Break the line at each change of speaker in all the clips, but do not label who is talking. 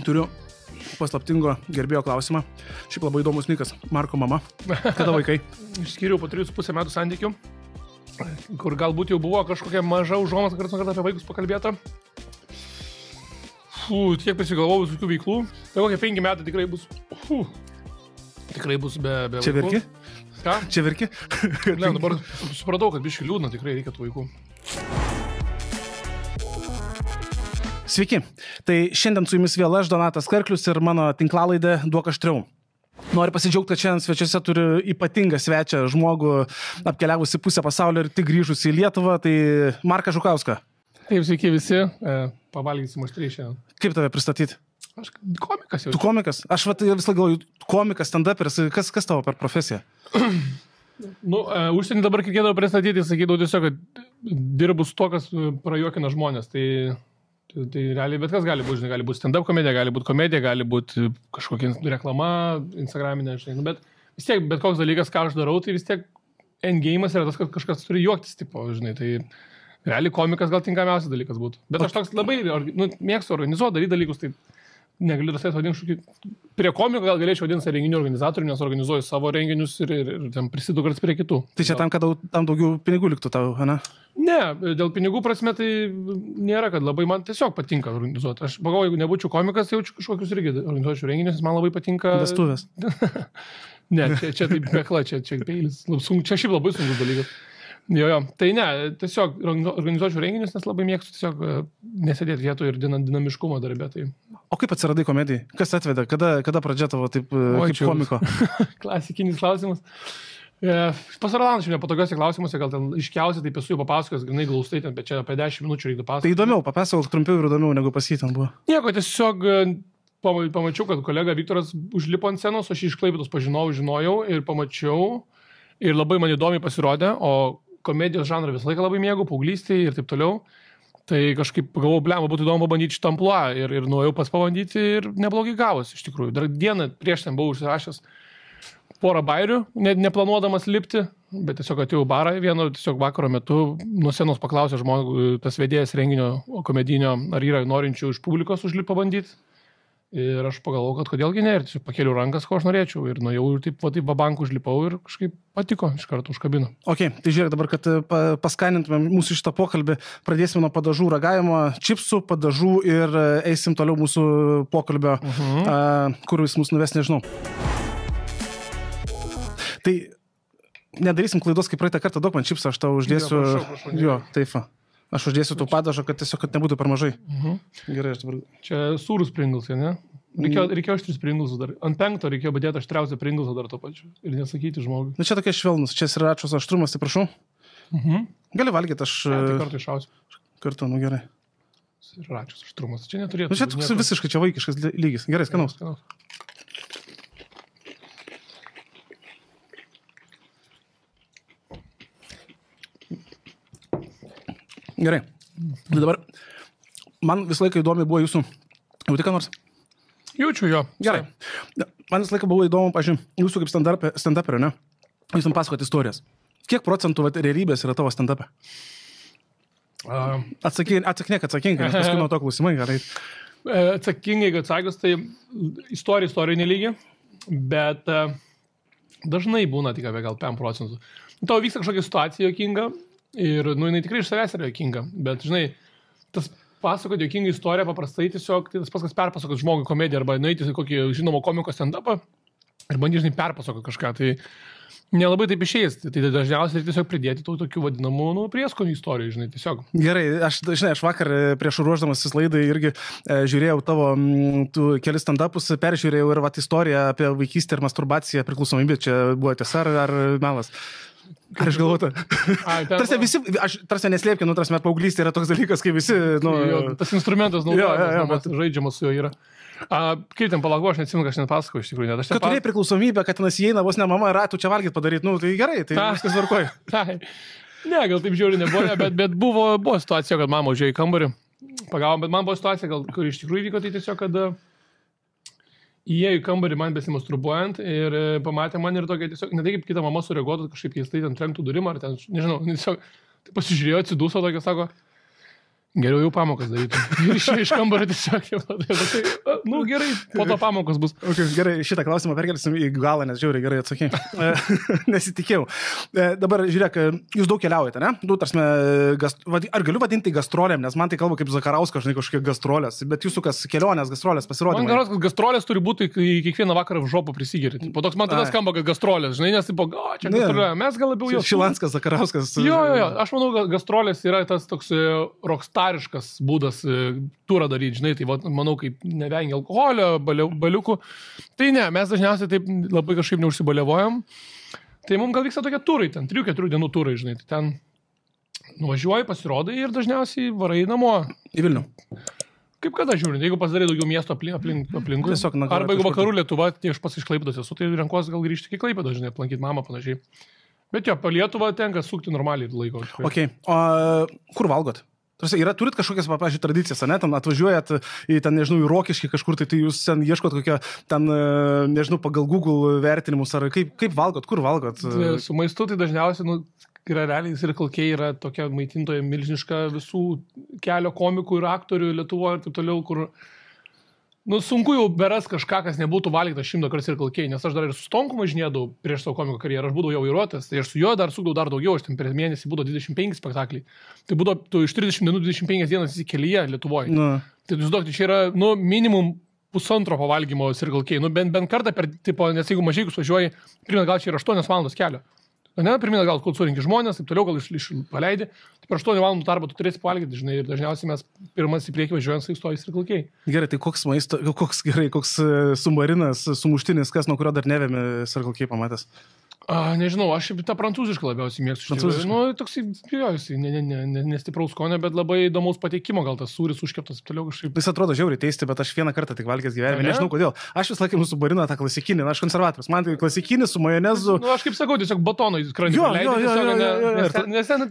Turiu paslaptingo gerbėjo klausimą. Šiaip labai įdomus nikas. Marko mama. Kada vaikai?
Išskyriau po 3,5 metų santykių, kur galbūt jau buvo kažkokia maža užuomazga kartu apie vaikus pakalbėta. Tiek prisigalvojau visokių veiklų. Tai kokie 5 metai tikrai bus. Tikrai bus be
Čia
vaikų.
verki?
Ką?
Čia verki?
Ne, dabar supratau, kad biškai liūdna, tikrai reikia tų vaikų.
Sveiki. Tai šiandien su jumis vėl aš, Donatas Karklius, ir mano tinklalaidė Duok aštriau. Noriu pasidžiaugti, kad šiandien svečiuose turiu ypatingą svečią, žmogų apkeliavusi pusę pasaulio ir tik grįžusi į Lietuvą, tai Marką Žukauską.
Taip, sveiki visi. Pavalgysim aštriai šiandien.
Kaip tave pristatyti?
Aš komikas jau.
Tu komikas? Aš visą galvoju, komikas, stand-uperis, kas tavo per profesiją?
Užsienį dabar reikėdavo pristatyti, sakydavau tiesiog, kad dirbu su to, kas prajuokina žmonės. Tai realiai bet kas gali būti, žinai, gali būti stand-up komedija, gali būti kažkokia reklama, Instagraminė, žinai, bet vis tiek bet koks dalykas, ką aš darau, tai vis tiek endgame'as yra tas, kad kažkas turi juoktis, tipo, žinai, tai realiai komikas gal tinkamiausias dalykas būtų. Bet aš toks labai, mėgstu organizuoti, daryti dalykus, tai negaliu rasai vadinti, prie komiko gal galėčiau vadinti renginių organizatorių, nes organizuoju savo renginius ir ten prisidu kartais prie kitų.
Tai čia tam, kad tam daugiau pinigų liktų tau, ne?
Ne, dėl pinigų prasme tai nėra, kad labai man tiesiog patinka organizuoti. Aš pagalvoju, jeigu nebūčiau komikas, tai jaučiu kažkokius irgi organizuočiau renginius, nes man labai patinka...
Vestuvės.
Ne, čia taip bekla, čia peilis. Čia šiaip labai sunkus dalykas. Jo, tai ne, tiesiog organizuočiau renginius, nes labai mėgstu tiesiog nesėdėti vietoje ir dinamiškumo darbę. Tai...
O kaip atsiradai komedijai? Kas atvedė? Kada pradžia tavo taip kaip komiko?
Klasikinis klausimas. Pasaralančiau nepatogiuose klausimuose, gal ten iškiausiai, taip esu jau papasakojęs, grinai glaustai, ten, bet čia apie 10 minučių reikia pasakoti.
Tai įdomiau, papasakok trumpiau ir įdomiau, negu pas jį ten buvo.
Nieko, tiesiog pamačiau, kad kolega Viktoras užlipo ant scenos, aš jį iš Klaipėdos žinojau ir pamačiau ir labai man įdomiai pasirodė, o komedijos žanrą visą laiką labai mėgau, paauglystėje ir taip toliau. Tai kažkaip galvojau, blemba, būtų įdomu pabandyti šitą amplua ir nuėjau pas pabandyti ir neblogai gavosi iš tikrųjų. Dar dieną prieš ten buvau užsirašęs porą bairių, neplanuodamas lipti, bet tiesiog atėjau į barą vieno tiesiog vakaro metu, nuo scenos paklausė žmogų, tas vedėjas renginio komedinio, ar yra norinčių iš publikos užlipti pabandyti. Ir aš pagalvojau, kad kodėlgi ne, ir tiesiog pakėliau rankas, ko aš norėčiau. Ir nuėjau ir taip babanku užlipau ir kažkaip patiko, iš karto užkabino.
Ok, tai žiūrėk dabar, kad paskanintumėm mūsų šitą pokalbį, pradėsime nuo padažų ragavimo, čipsų, padažų ir eisim toliau mūsų pokalbio, kur jis mus nuves, nežinau. Tai nedarysim klaidos, kaip praeitą kartą, duok man čipsą, aš tau uždėsiu... Jo, taip. Aš uždėsiu tų padažą, kad tiesiog kad nebūtų per mažai. Gerai, aš dabar... Čia
sūrus Pringlesai, ne? Reikėjo aštris Pringlesų dar. Ant 5 reikėjo padėti aštriausią Pringlesą dar to pačiu. Ir nesakyti žmogui.
Na čia tokie švelnus, čia sriračos aštrumas, tai prašau. Gali valgyti, aš...
Tai kartu iššausiu.
Kartu, gerai.
Sriračos aštrumas, čia neturėtų.
Čia toks visiškai čia vaikiškas lygis. Gerai, skanaus. Gerai. Tai dabar, man visą laiką įdomi buvo jūsų... Jauti ką nors?
Jaučiu jo.
Gerai. Man visą laiką buvo įdomu, pažiūrėjau, jūsų kaip stand-uperio, ne? Jūs man pasakot istorijas. Kiek procentų realybės yra tavo stand-up'e? Atsakinėk, nes paskui nuo to klausimai, gerai.
Atsakingai atsakius, tai istorija nelygi, bet dažnai būna tik apie gal 5 procentų. Tavo vyksta kažkokia situacija jokinga, ir, jinai tikrai iš savęs yra jokinga, bet, žinai, tas pasakoti jokinga istorija paprastai tiesiog, tai tas pats, kas perpasakoti žmogui komediją arba nueiti į kokį žinomo komiko stand-upą ir bandyti, žinai, perpasakoti kažką, tai nelabai taip išeis. Tai dažniausiai tiesiog pridėti tų tokių vadinamų prieskonių istorijų, žinai, tiesiog.
Gerai, aš vakar prieš ruošdamasis laidai irgi žiūrėjau tavo kelis stand-upus, peržiūrėjau ir istoriją apie vaikystę ir masturbaciją priklausomybę, čia buvo tiesa ar melas? Ar aš galvoju, tarsi neslėpkinu, tarsi paauglystė yra toks dalykas, kai visi...
Tas instrumentas naudojamas, žaidžiamas su juo yra. Kaip ten palauk, aš neatsimenu, aš net pasakau iš tikrųjų. Kad
turėjai priklausomybę, kad ten įeina vos ne mama, tu čia valgyt padaryti, tai gerai, tai viskas tvarkoja.
Ne, gal taip žiūri nebuvo, bet buvo situacija, kad mama užėjo į kambarį, pagavom, bet man buvo situacija, kur iš tikrųjų vyko, tai tiesiog, kad įėjo į kambarį man besimasturbuojant ir pamatė man ir tokia tiesiog, ne tai kaip kita mama sureaguotų, kažkaip keistai ten trenktų durimą, ar ten, nežinau, tiesiog pasižiūrėjo, atsiduso tokia, sako, Geriau jau pamokas daryti. Ir iš kambario tiesiog jau. Nu gerai, po to pamokos bus.
Okay, gerai, šitą klausimą perkelsim į galą, nes žiauriai gerai atsakė. Nesitikėjau. Dabar žiūrėk, jūs daug keliaujate, ne? Ar galiu vadinti gastrolėm, nes man tai kalba kaip Zakarauskas, žinai, kažkokie gastrolės, bet jūsų kas kelionės, gastrolės pasirodymai.
Man garos, kad gastrolės turi būti į kiekvieną vakarą v žopą prisigerinti. Po toks man tada skamba, kad gastrolės, žinai, nes tipo, čia gastrolė, mes gal labiau jau.
Šilanskas, Zakarauskas.
Jo, aš manau, kad gastrolės yra tas toks rockstariškas būdas turą daryti, žinai, tai manau, kaip nevengia alkoholio, baliukų. Tai ne, mes dažniausiai taip labai kažkaip neužsibaliavojam. Tai mums gal vyksta tokie turai, ten 3-4 dienų turai, žinai, tai ten nuvažiuoji, pasirodai ir dažniausiai varai namo.
Į Vilnių.
Kaip kada žiūrint, jeigu pasidarai daugiau miesto aplinkui. Arba jeigu vakarų Lietuva, tai aš pas iš Klaipėdos esu, tai renkuosi gal grįžti iki Klaipėdos, žinai, aplankyti mamą panašiai. Bet jo, po Lietuvą tenka sukti normaliai laiko.
Okay. O kur valgot? Turit kažkokias, pavyzdžiui, tradicijas, ne? Ten atvažiuojat į, ten, nežinau, į Rokiškį kažkur, tai jūs ten ieškot kokią, ten, nežinau, pagal Google vertinimus, ar kaip valgot, kur valgot?
Su maistu tai dažniausiai, yra realiai, Circle K yra tokia maitintoja milžiniška visų kelio komikų ir aktorių Lietuvoje ir taip toliau, kur sunku jau beras kažką, kas nebūtų valgytas 100 kartų Circle K, nes aš dar ir su Stonku važinėdavau prieš savo komiko karjerą, aš būdavau jau vairuotas, tai aš su juo dar sukdavau dar daugiau, aš ten per mėnesį būdavo 25 spektakliai. Tai būdavo tu iš 30 dienų 25 dienas į kelyje Lietuvoje. Tai tu žinok, tai čia yra, minimum pusantro pavalgymo Circle K, bent kartą per, tipo, nes jeigu mažai važiuoji, pirmą gal čia yra 8 valandos kelio. Ne, pirminę gal kol surinki žmonės, taip toliau gal paleidi, tai per 8 valandų darbą tu turėsi pavalgyti, žinai, ir dažniausiai mes pirmas į priekį važiuojant su įstojus Circle K.
Gerai, tai koks maisto, koks submarinas, sumuštinis, kas nuo kurio dar nevėmi Circle K pamatęs?
Nežinau, aš tą prancūzišką labiausiai mėgstu.
Prancūzišką?
Toksai, nestipraus skonio, bet labai įdomaus pateikimo, gal tas sūris užkeptas, toliau kažkaip.
Jis atrodo žiauriai teisti, bet aš vieną kartą tik valgęs gyvenime, nežinau kodėl. Aš vis laikiau submariną tą klasikinį, aš konservatorius, man tai klasikinis su majonezu.
Aš kaip sakau, tiesiog batono įskrandį leidžiu, nes ten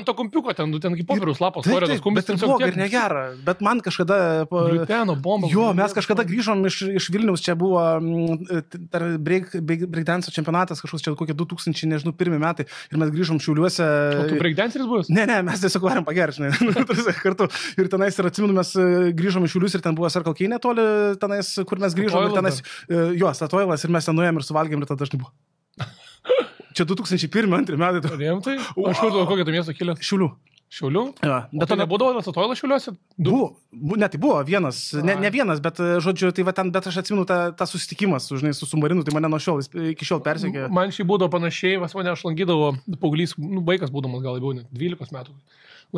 to kumpiuko, ten kaip popieriaus lapos,
tas kumpis tiesiog ir negera, bet man kažkada...
Gliuteno bomba.
Jo, mes kažkada grįžom iš Vilniaus, čia buvo breakdance čempionatas, kažkoks čia kokie 2000, nežinau, pirmi metai, ir mes grįžom Šiauliuose.
O tu breakdanceris buvęs?
Ne, mes tiesiog varėm pagerti, žinai, kartu. Ir tenais, ir atsimenu, mes grįžom iš Šiaulius ir ten buvo Circle K netoli, tenais, kur mes grįžom, ir tenais, Statoilas, ir mes ten nuėjom ir suvalgėm, ir tada dažnai buvo. Čia 2001-2002 metai.
Rimtai? Aš žinau, kokią tu miesto kilęs? Šiaulių?
Ja,
bet to nebūdavo Statoilas Šiauliuose?
Tai buvo vienas, ne vienas, bet, žodžiu, tai va ten, bet aš atsimenu tą susitikimas, žinai, su submarinu, tai mane nuo šiol, iki šiol persekė.
Man šiai būdavo panašiai, mane aš lankydavau, paauglys, vaikas būdamas gal labiau, net 12 metų,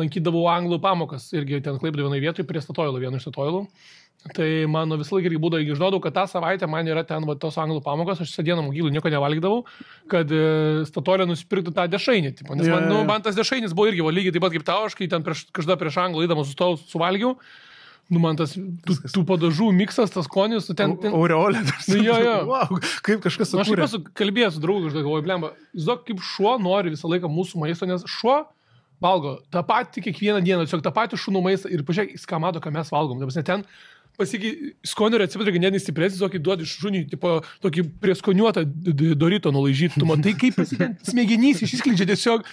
lankydavau anglų pamokas, irgi ten Klaipėdoje vienoje vietoje prie Statoilo, vieno iš Statoilų. Tai mano visą laiką irgi būdavo, žinodavau, kad tą savaitę man yra ten tos anglų pamokos, aš visą dieną mokyklų nieko nevalgydavau, kad Statoilė nusipirktų tą dešrainį. Nes man tas dešrainis buvo irgi lygiai taip pat kaip tau, aš kai ten kažkada prieš anglų įdamas sustojau, suvalgiau, man tas tų padažų miksas, tas skonis, ten...
Aureolė.
Jo.
Wow, kaip kažkas sukūrė.
Aš kalbėjau su draugu, aš galvoju, blemba, žinok, kaip šuo nori visą laiką mūsų maisto, nes šuo valgo tą patį kiekvieną dieną, tiesiog tą patį šunų maistą ir pažiūrėk, jis ką mato, ką mes valgom. Ten pasiekiai skonio receptorių ganėtinai stipresnis, tokį duodi šuniui, tipo, tokį prieskoniuotą dorito nulaižyti. Tu matai, kaip smegenys išsiskleidžia tiesiog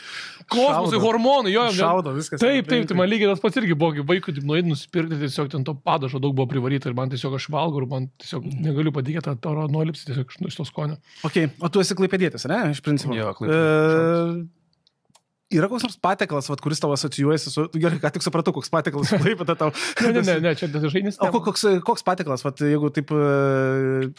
kosmosai, hormonai.
Šaudo viskas.
Taip, tai man lygiai tas pats irgi buvo, vaikų nueiti nusipirkti, tiesiog ten to padažo daug buvo privaryta ir man tiesiog aš valgau ir man tiesiog negaliu patikėti tą nuolipsį tiesiog iš to skonio.
Okay, o tu esi klaipėdietis, ne? Iš principo.
Jo, klaipėdietis.
Yra koks nors patiekalas, kuris tavo asocijuojasi su... Gerai, ką tik supratau, koks patiekalas Klaipėda tau...
Ne, čia dažainis.
O koks patiekalas, jeigu taip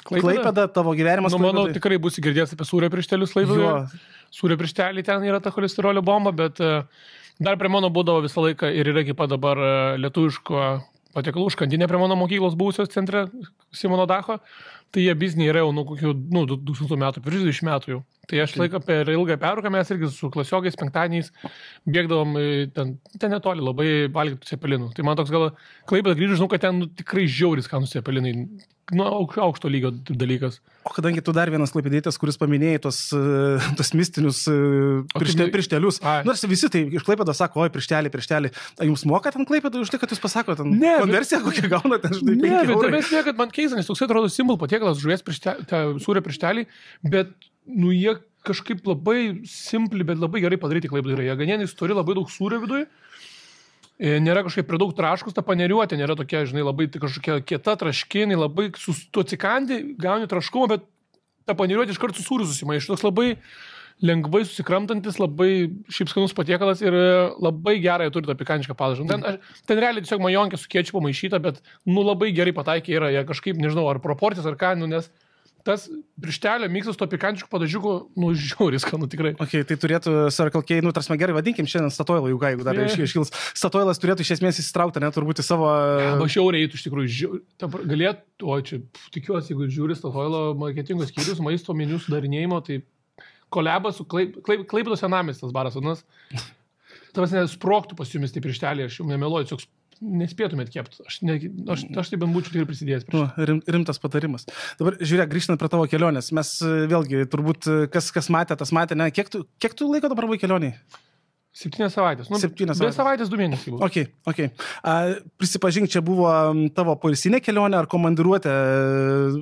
Klaipėda tavo gyvenimas...
Manau, tikrai būsi girdėjęs apie sūrio pirštelius Klaipėdoje. Sūrio piršteliai ten yra ta cholesterolio bomba, bet dar prie mano būdavo visą laiką ir yra iki pat dabar lietuviško patiekalų užkandinė prie mano mokyklos buvusios centre Simono Dacho. Tai jie bizniai yra jau nuo kokių 2000 metų, prieš 20 metų jau. Tai aš laiką per ilgą pertrauką mes irgi su klasiokais penktadieniais bėgdavom ten netoli labai valgyti cepelinų. Tai man toks gal Klaipėda grįžu, žinau, kad ten tikrai žiauris skanūs cepelinai. Aukšto lygio dalykas.
O kadangi tu dar vienas klaipėdietis, kuris paminėjai tos mistinius pirštelius. Nors visi tai iš Klaipėdos sako, oi, pirštelį. Jums moka ten Klaipėda už tai, kad jūs pasako, ten konversiją kokią gauna, ten žinai 5 eurai.
Ne, bet kad man keista, nes toksai atrodo simbol patiekalas žuvies sūrio pirštelį, bet jie kažkaip labai simpli, bet labai gerai padaryti Klaipėdoje. Jie ganėtinai turi labai daug sūrio viduje. nėra kažkaip per daug traškus, ta paneriuotė nėra tokia, žinai, labai kažkokia kieta traškinai, labai tu atsikandi, gauni traškumą, bet ta paneriuotė iš karto su sūriu susimaišo. Toks labai lengvai susikramtantis, labai šiaip skanus patiekalas ir labai gerai turi tą pikantišką padažą. Ten realiai tiesiog majonkė su kečupu pamaišyta, bet labai gerai pataikė yra, jie kažkaip, nežinau, ar proporcijas, ar ką, nes tas prištelio miksas to pikantiškų padažiukų, žiauriai skanu tikrai.
Ok, tai turėtų Circle K, tarsi gerai vadinkim šiandien Statoilą, jeigu dar iškils. Statoilas turėtų iš esmės įsitraukti, net turbūt į savo...
Šiauriai eitų iš tikrųjų. Galėtų, čia tikiuosi, jeigu žiūri Statoilo marketingos skyrius, maisto meniu sudarinėjimo, tai kolebas su Klaipėdos senamiestis baras, vadinasi. Tavas nesproktų pas jumis tai prieštelį, aš jums nemeluoju, tiesiog nespėtumėt kepti. Aš tai bent būčiau tikrai prisidėjęs.
Rimtas patarimas. Dabar žiūrėk, grįžtant prie tavo kelionės. Mes vėlgi, turbūt, kas matė, tas matė, ne? Kiek tu laiko dabar buvai kelioniai?
7 savaitės.
7 savaitės.
2 savaitės 2 mėnesiai buvo.
Ok. Prisipažink, čia buvo tavo poilsinė kelionė ar komandiruotė?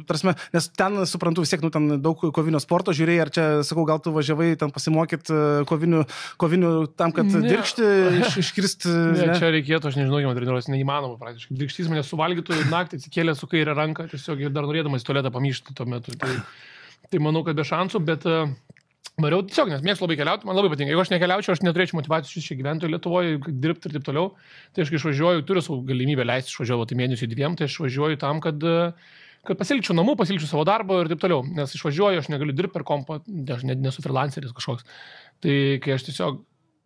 Tarsi, nes ten, suprantu, vis tiek, ten daug kovinio sporto žiūrėjai, ar čia, sakau, gal tu važiavai ten pasimokyti kovinių tam, kad dirkšti, iškristi.
Ne, čia reikėtų, aš nežinau, man treniruotis neįmanoma praktiškai. Dirkštys mane suvalgytų naktį, atsikėlė su kairė ranką, tiesiog ir dar norėdamas į tualetą pamyšti tuo metu. Tai manau, kad be šansų, bet... Mariau tiesiog, nes mėgstu labai keliauti, man labai patinka. Jeigu aš nekeliaučiau, aš neturėčiau motyvacijos čia gyventi Lietuvoje, dirbti ir taip toliau. Tai aš kai išvažiuoju, turiu savo galimybę leisti išvažiuoti mėnesių 2, tai aš išvažiuoju tam, kad pasilikčiau namų, pasilikčiau savo darbą ir taip toliau. Nes išvažiuoju, aš negaliu dirbti per kompą, aš nesu freelanceris kažkoks. Tai kai aš tiesiog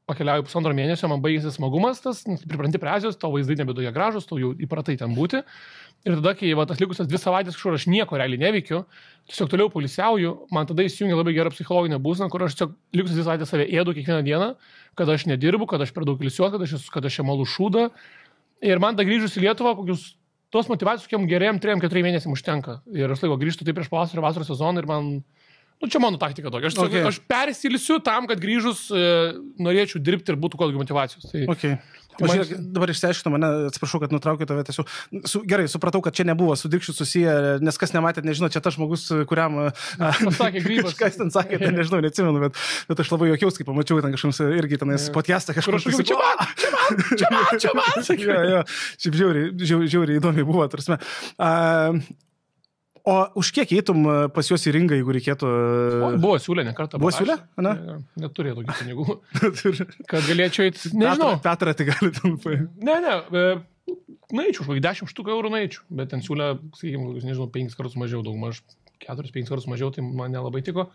pakeliauju 1,5 mėnesio, man baigėsi smagumas, tas pripranti prie Azijos, tavo vaizdai nebedoja gražus, tau jau įpratai ten būti. Ir tada, kai tas likusias 2 savaitės kažkur aš nieko realiai neveikiu, tiesiog toliau poilsiauju, man tada įsijungia labai gera psichologinė būsena, kur aš tiesiog likusias 2 savaitės save ėdu kiekvieną dieną, kad aš nedirbu, kad aš per daug ilsiuosi, kad aš čia malu šūdą. Ir man da grįžus į Lietuvą, kokius tos motyvacijos, kokiam geriem 3-4 mėnesiam užtenka. Ir aš laiko grįžtu tai prieš pavasario vasaros sezoną ir man... čia mano taktika tokia. Aš persilsiu tam, kad grįžus norėčiau dirbti ir būtų kuo daugiau motyvacijos. Tai,
okay. Dabar išsiaiškinu mane, atsiprašau, kad nutraukiu tave tiesiog. Gerai, supratau, kad čia nebuvo su dirkščiu susiję, nes kas nematėt, nežinau, čia tas žmogus, kuriam...
Pasakė grybas.
Kažkas ten sakė, tai nežinau, neatsimenu, bet aš labai juokiaus, kai pamačiau ten kažkoks irgi tenais podcastą kažkur. Čia man. Šiaip žiauriai įdomiai buvo, tarsi. O už kiek eitum pas juos į ringą, jeigu reikėtų...
Buvo siūlė, ne kartą.
Buvo siūlė?
Neturėjo tokių pinigų. Kad galėčiau eiti, nežinau.
Petrą tai gali ten paimti.
Ne, naeičiau, 10 štukų eurų naeičiau, bet ten siūlė, sakykime, nežinau, 5 kartus mažiau, daugmaž 4-5 kartus mažiau, tai man nelabai tiko.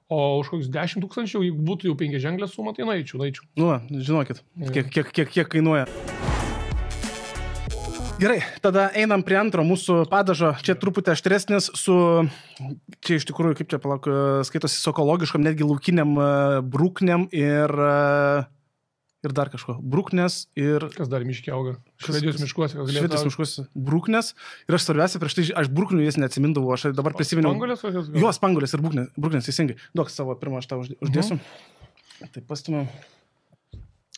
O už kokius 10 000, jeigu būtų jau 5 ženklės suma, tai naeičiau.
Nu, žinokit, kiek kainuoja. Gerai, tada einam prie antro mūsų padažo. Čia truputį aštresnis su, čia iš tikrųjų, kaip čia palauk, skaitosi sokologiškam, netgi laukiniam brukniam ir dar kažko. Bruknės ir...
Kas dar miškiai auga? Švedijos miškuose.
Švedijos miškuose. Bruknės. Ir aš svarbiausia, prieš tai aš bruknių jas neatsimindavau, aš dabar prisiminiau.
Spangolės?
Jo, spangolės ir bruknės, teisingai. Duok savo pirmą, aš tau uždėsiu. Taip, pastumėm.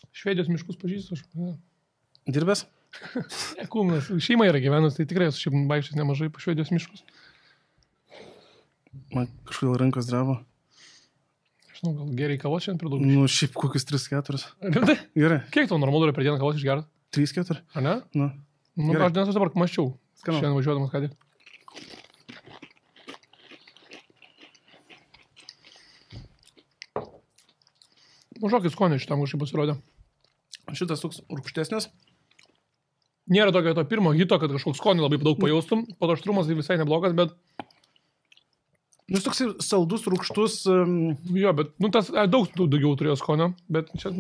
Švedijos miškus pažįstu aš.
Dirbęs?
Kūnas, šeima yra gyvenus, tai tikrai esu šiaip vaikščias nemažai po Švedijos miškus.
Man kažkodėl rankos dravo.
Aš žinau, gal gerai kavos šiandien per daug.
Nu, šiaip kokius 3-4.
Gerai. Kiek tau normalu yra per dieną kavos išgerti?
3-4.
Ar ne?
Nu,
aš dienas dabar maščiau. Šiandien važiuodamas ką dėl. Mažokis skonio šitam kažkaip pasirodė.
Šitas toks rūgštesnis.
Nėra tokio to pirmo hito, kad kažkoks skonį labai daug pajaustum. Po to aštrumas tai visai neblogas, bet...
Jis toks saldus, rūgštus.
Jo, bet tas daug daugiau turėjo skonio, bet čia...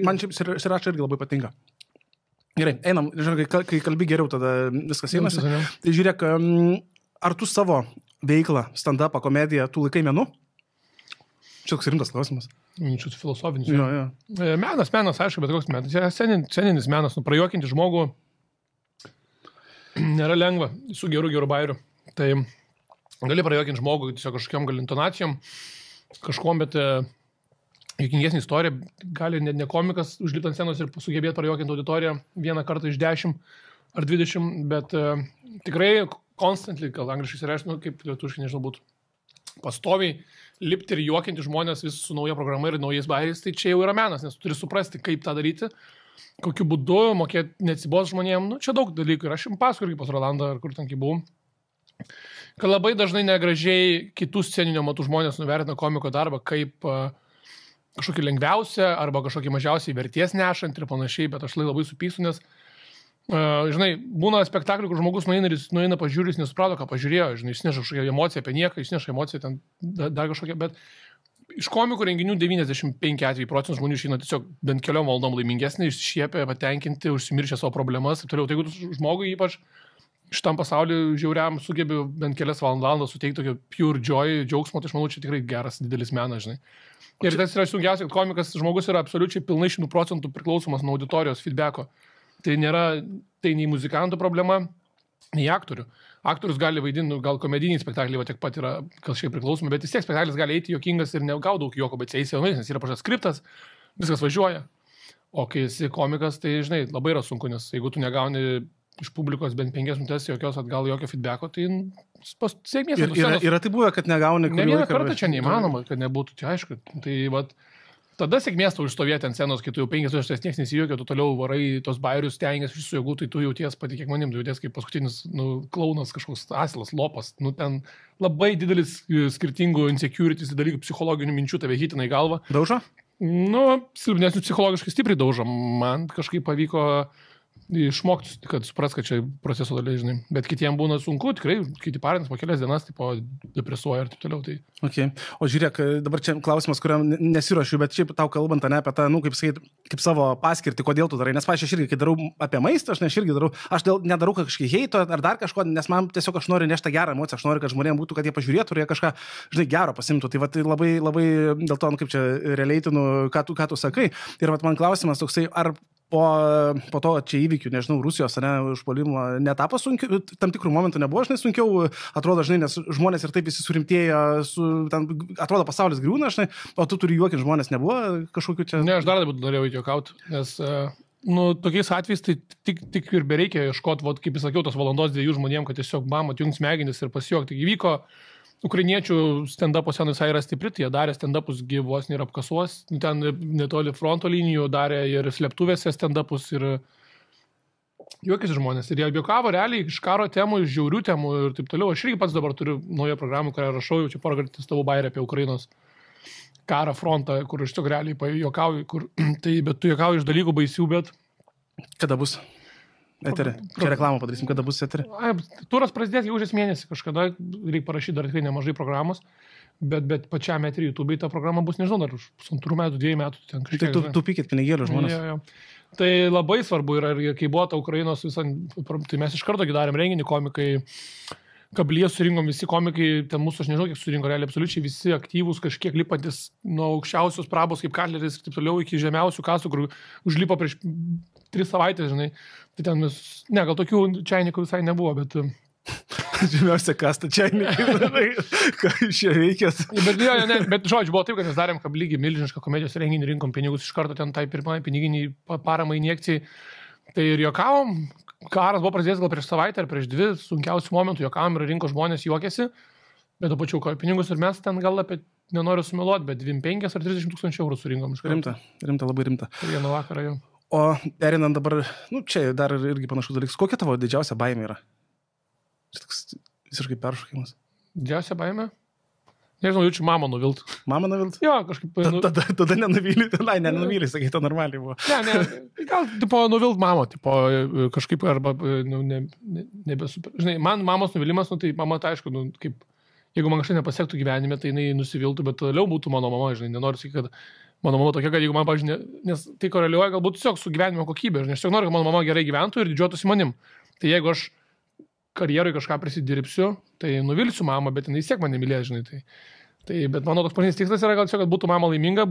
Man šiaip siračia irgi labai patinka. Gerai, einam. Žinai, kai kalbi geriau, tada viskas einasi. Tai žiūrėk, ar tu savo veiklą, stand-upą, komediją, tu laikai menu? Čia toks rimtas klausimas.
Čia filosofinis.
Jo.
Menas, aišku, bet koks menas. Sceninis menas, prajuokinti žmogų nėra lengva su geru bairiu. Tai gali prajuokinti žmogų tiesiog kažkokiam gal intonacijom, kažkuom, bet juokingesnė istorija, gali net ne komikas užlipti ant scenos ir sugebėti prajuokinti auditoriją vieną kartą iš 10 ar 20, bet tikrai constantly, gal angliškai reiškia, kaip lietuviškai nežinau būtų, pastoviai lipti ir juokinti žmonės vis su nauja programa ir naujais bairiais, tai čia jau yra menas, nes tu turi suprasti, kaip tą daryti. kokiu būdu mokėti neatsibos žmonėm, nu, čia daug dalykų. Ir aš jums pasakoju irgi pas Rolandą, ar kur ten buvau. Kad labai dažnai negražiai kitų sceninio matų žmonės nuvertina komiko darbą kaip kažkokį lengviausią arba kažkokį mažiausiai verties nešant ir panašiai, bet aš labai supyksiu, nes, žinai, būna spektaklių, kur žmogus nueina ir jis nueina pažiūrės, nesuprato, ką pažiūrėjo, žinai, jis neša kažkokią emociją apie nieką, jis neša emociją ten dar kažkokią, bet iš komikų renginių 95 atvejų procentų žmonių išeina tiesiog bent keliom valandom laimingesnį, išsišiepę, patenkinti, užsimiršę savo problemas ir toliau. Tai jeigu žmogui ypač šitam pasauliu žiauriam sugebi bent kelias valandas suteikti tokio pure joy, džiaugsmo, tai aš manau, čia tikrai geras, didelis menas, žinai. Ir tas yra sunkiausia, kad komikas žmogus yra absoliučiai pilnai 100% priklausomas nuo auditorijos feedbacko. Tai nėra, tai nei muzikantų problema, nei aktorių. Aktorius gali vaidinti, gal komedinį spektaklį, va tiek pat yra kažkaip priklausomi, bet vis tiek spektaklis gali eiti juokingas ir negau daug juoko, bet eisi vienais, nes yra pašas skriptas, viskas važiuoja. O kai esi komikas, tai, žinai, labai yra sunku, nes jeigu tu negauni iš publikos bent 5 minutės jokios atgal jokio feedbacko, tai sėkmės.
Yra tai buvę, kad negauni.
Ne vieną kartą čia neįmanoma, kad nebūtų, čia aišku. Tai vat, tada sėkmės tu užstovėti ant scenos, kai tu jau 5 minutės nieks nesijuokia, tu toliau varai tos bairius, stengiasi iš jėgų, tai tu jauties patikėk manim, tu jauties kaip paskutinis klaunas, kažkoks asilas, lopas. Ten labai didelis skirtingų insecurities dalykų, psichologinių minčių tave hitina į galvą.
Daužo?
Silpnesnių psichologiškai stipriai daužo. Man kažkaip pavyko išmokti, kad supras, kad čia proceso dalis, žinai. Bet kitiems būna sunku, tikrai, kiti parintys po kelias dienas, tipo, depresuoja ir taip toliau. Tai...
Okay. O žiūrėk, dabar čia klausimas, kuriam nesiruošiu, bet šiaip tau kalbant, ne, apie tą, kaip savo paskirtį, kodėl tu darai. Nes aš irgi, kai darau apie maistą, aš irgi darau, aš nedarau kažkokį heito ar dar kažko, nes man tiesiog aš noriu nešti gerą emociją, aš noriu, kad žmonėms būtų, kad jie pažiūrėtų ir jie kažką, žinai, gero pasimtų. Tai, tai labai, labai dėl to, kaip čia realeitinu, ką tu sakai. Ir man klausimas toksai, ar po to čia įvykių, nežinau, Rusijos, ne, užpuolimo netapo sunkiau, tam tikrų momentų nebuvo, žinai, sunkiau, atrodo, žinai, nes žmonės ir taip visi surimtėja, atrodo, pasaulis griūna, žinai, o tu turi juokinti žmonės, nebuvo kažkokių čia...
Ne, aš dar labiau norėjau juokauti, nes, tokiais atvejais tai tik ir bereikia ieškoti, kaip jūs sakiau, tos valandos 2 žmonėm, kad tiesiog atjungs smegenis ir pasijuokti. Įvyko ukrainiečių stand-upo scenų visai yra stipri, tai jie darė stand-upus gyvos ir apkasuos, ten netoli fronto linijų darė ir slėptuvėse stand-upus ir juokėsi žmonės. Ir jie juokavo realiai iš karo temų, iš žiaurių temų ir taip toliau. Aš irgi pats dabar turiu naują programą, kurią rašau, jau čia porą kartų testavau bairę apie Ukrainos karą frontą, kur iš tikrųjų realiai juokauju, bet tu juokauji iš dalykų baisių, bet...
Kada bus? Eterį. Čia reklamą padarysim, kada bus eterį.
Turas prasidės gegužės mėnesį, kažkada reikia parašyti dar tikrai nemažai programos, bet pačiam eterį YouTube ta programa bus, nežinau, dar už 1,5 metų, 2 metų. Ten kažkiek,
tai tu pikit pinigėlių žmonės.
Jo. Tai labai svarbu yra, kai buvo ta Ukrainos visą, tai mes iš karto darėm renginį komikai, Kablyje surinkom visi komikai, ten mūsų, aš nežinau, kiek surinko, realiai absoliučiai visi aktyvūs, kažkiek lipantis nuo aukščiausios prabos kaip Katleris ir taip toliau iki žemiausių kasų, kur užlipo prieš 3 savaitės, žinai. Tai ten mes, gal tokių čiainikų visai nebuvo, bet...
Žemiausia kasta čiainikai, ką iš čia reikės.
Bet žodžiu, buvo taip, kad mes darėm Kablygį milžinišką komedijos renginį, rinkom pinigus iš karto ten tai pirmai piniginiai paramai injekcijai. Tai ir juokavom. Karas buvo prasidėjęs gal prieš savaitę ar prieš 2 sunkiausių momentų, juokavom ir rinko žmonės juokėsi, bet to pačiu kojo pinigus ir mes ten gal apie, nenoriu sumeluoti, bet 25 ar 30 tūkstančių eurų surinkom.
Rimta, labai rimta.
Vieną vakarą jau.
O perinant dabar, čia dar irgi panašus dalykas, kokia tavo didžiausia baimė yra? Toks visiškai peršokimas.
Didžiausia baimė? Nežinau, jaučiu mamą nuvilt.
Mamą nuvilt?
Jo, kažkaip...
Tada nenuvylį, nenuvylį, sakai, to normaliai buvo.
Ne, gal, nuvilt mamą, kažkaip arba nebesuper... Žinai, man mamos nuvilimas, tai mama, tai aišku, kaip, jeigu man kažkai nepasiektų gyvenime, tai jinai nusiviltų, bet toliau būtų mano mama, žinai, nenoriu sakyti, kad mano mama tokia, kad jeigu man, pažiūrė, nes tai koreliuoja galbūt tiesiog su gyvenimo kokybė, aš tiesiog noriu, kad mano mama gerai gyventų ir didžiuotųsi manim. Tai jeigu aš karjeroj kažką prisidirbsiu, tai nuvilsiu mamą, bet jinai vis tiek mane mylės, žinai. Bet mano toks pagrindinis tikslas yra, kad būtų mama laiminga,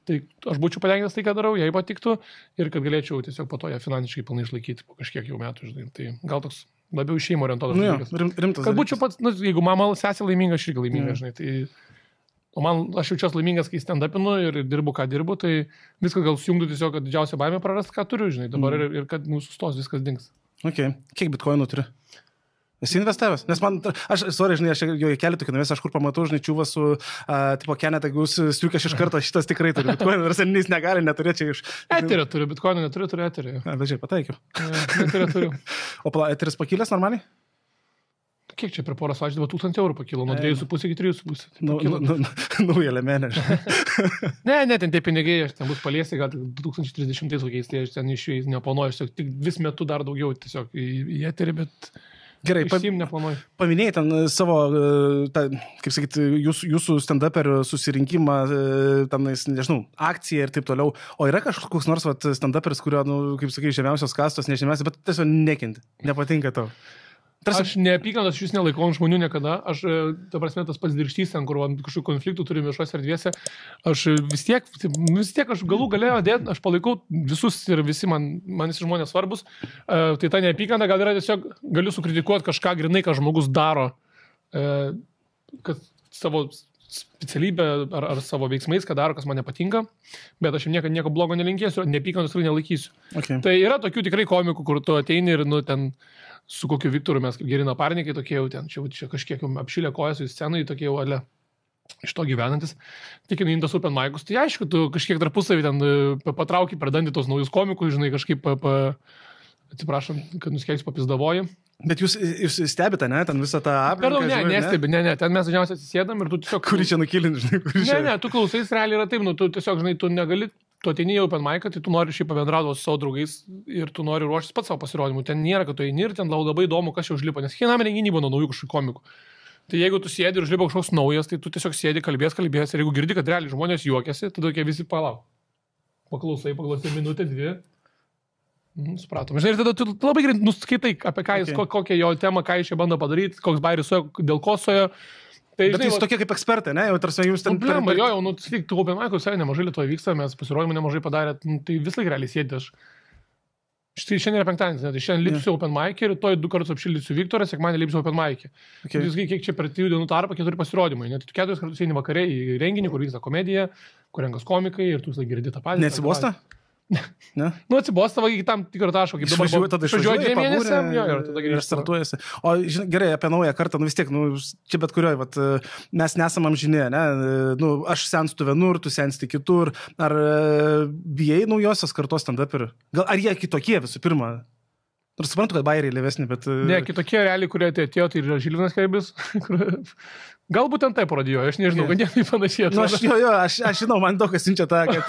tai aš būčiau patenkintas tai, ką darau, jai patiktų ir kad galėčiau tiesiog po to ją finansiškai pilnai išlaikyti po kažkiek jau metų, žinai. Tai gal toks labiau šeimo orientuotas dalykas. Kad būčiau pats, jeigu mama sesė laiminga, aš irgi laiminga, žinai. O aš jaučiuosi laimingas, kai stand-upinu ir dirbu, ką dirbu, tai viskas gal sujungtų tiesiog, kad didžiausia baimė prarast, ką turiu, žinai, dabar ir kad mūsų sustos, viskas dings.
Okay. Kiek bitkoinų turi? Esi investavęs? Nes man, aš jau į kelią tokį nuvės, aš kur pamatau, žinai, čiūvą su, tipo, Keneta, jeigu striukas iš karto, šitas tikrai turi bitcoinų, nors jis negali, neturėčiau iš...
Eterį turiu, bitcoinų neturiu, turiu eterį.
Bet žiūrėk, pataikiau.
Eterį turiu.
O eteris pakilęs normaliai?
Kiek čia per porą savaičių 2000 eurų pakilo, nuo 2,5 iki 3,5.
Nauja lėmenė.
Ne, ten tie pinigai, aš ten bus paliesi, gal 2030 kokiais, tai aš ten iš jų neplanuoju, aš tik vis metu dar daugiau tiesiog į eterį, bet...
Gerai,
neplanuoju.
Paminėjai ten savo, kaip sakyti, jūsų stand-uperių susirinkimą, ten, nežinau, akciją ir taip toliau. O yra kažkoks nors stand-uperis, kurio, kaip sakai, žemiausios kastos, nežemiausios, bet tiesiog nekenti, nepatinka tau?
Aš neapykantos iš vis nelaikau ant žmonių niekada. Aš, ta prasme, tas pats dirštys, ten, kur kažkokių konfliktų turi viešose erdvėse, aš vis tiek aš galų galėjau dėti, aš palaikau visus ir visi man visi žmonės svarbus. Tai ta neapykanta gal yra tiesiog, galiu sukritikuoti kažką grinai, ką žmogus daro, kad savo specialybę ar savo veiksmais, ką daro, kas man nepatinka, bet aš jam nieko blogo nelinkėsiu, neapykantos tikrai nelaikysiu.
Okay.
Tai yra tokių tikrai komikų, kur tu ateini ir, ten su kokiu Viktoru mes kaip geri naparnikai tokie jau ten, čia kažkiek jau apšilę kojas į sceną, tokie jau ale iš to gyvenantis. Tikinu, intas open mic'us, tai aišku, tu kažkiek tarpusavį ten patrauki per dantį tos naujus komikus, žinai, kažkaip, atsiprašom, kad nuskeisiu papizdavoji.
Bet jūs stebite, ne, ten visą tą aplinką?
Per daug, nestebi, ne, ten mes dažniausiai atsisėdam ir tu tiesiog...
Kurį čia nukilint, žinai,
Ne, tu klausais, realiai yra taip, tu tiesiog, žinai, tu negali, tu ateini jau open mic'ą, tai tu nori šiaip pabendrauti su savo draugais ir tu nori ruoštis pats savo pasirodymų. Ten nėra, kad tu eini ir ten labai įdomu, kas čia užlipo, nes kiekvienam renginį būna naujų kažkokių komikų. Tai jeigu tu sėdi ir užlipo kažkoks naujas, tai tu tiesiog sėdi, kalbės ir jeigu girdi, kad realiai žmonės juokiasi, tada tokie visi palauk. Paklausai minutę, dvi. Supratom. Žinai, ir tada tu labai gerai nuskaitai, apie ką jis, kokią jo temą, ką jis čia bando padaryti, koks bairis suėjo, dėl ko suėjo. Tai,
bet jis tokie kaip ekspertai, ne? Jau tarsi jūs ten...
Tu open mic'us nemažai Lietuvoje vyksta, mes pasirodymų nemažai padarė, tai vis laik realiai sėdė aš. Štai šiandien yra penktadienis, tai šiandien lipsiu open mic'į ir rytoj 2 kartus apšildysiu Viktorą, sekmadienį lipsiu open mic'į. Okay. Jūs kiek čia per 3 dienų tarpą 4 pasirodymai, net 4 kartus eini vakare į renginį, kur vyksta komedija, kur renkas komikai ir tu vis laik girdi tą patį.
Neatsibosta? Ne?
Atsibosta, va, iki tam tikro taško, kaip dabar
išvažiuoji
2 mėnesiam, jo, ir tada
ir startuojasi. O žinai, gerai, apie naują kartą, vis tiek, čia bet kurioj, mes nesam amžinė, ne? Aš senstu vienur, tu sensti kitur. Ar bijai naujosios kartos stand-uperių? Gal ar jie kitokie visų pirma? Nors suprantu, kad bairiai lėvesni, bet...
Ne, kitokie realiai, kurie atėjo, tai yra Žilvinas Kerbis. Galbūt ten taip parodijo, aš nežinau, kad jie taip panašiai atrodo.
Aš žinau, man daug kas siunčia tą, kad...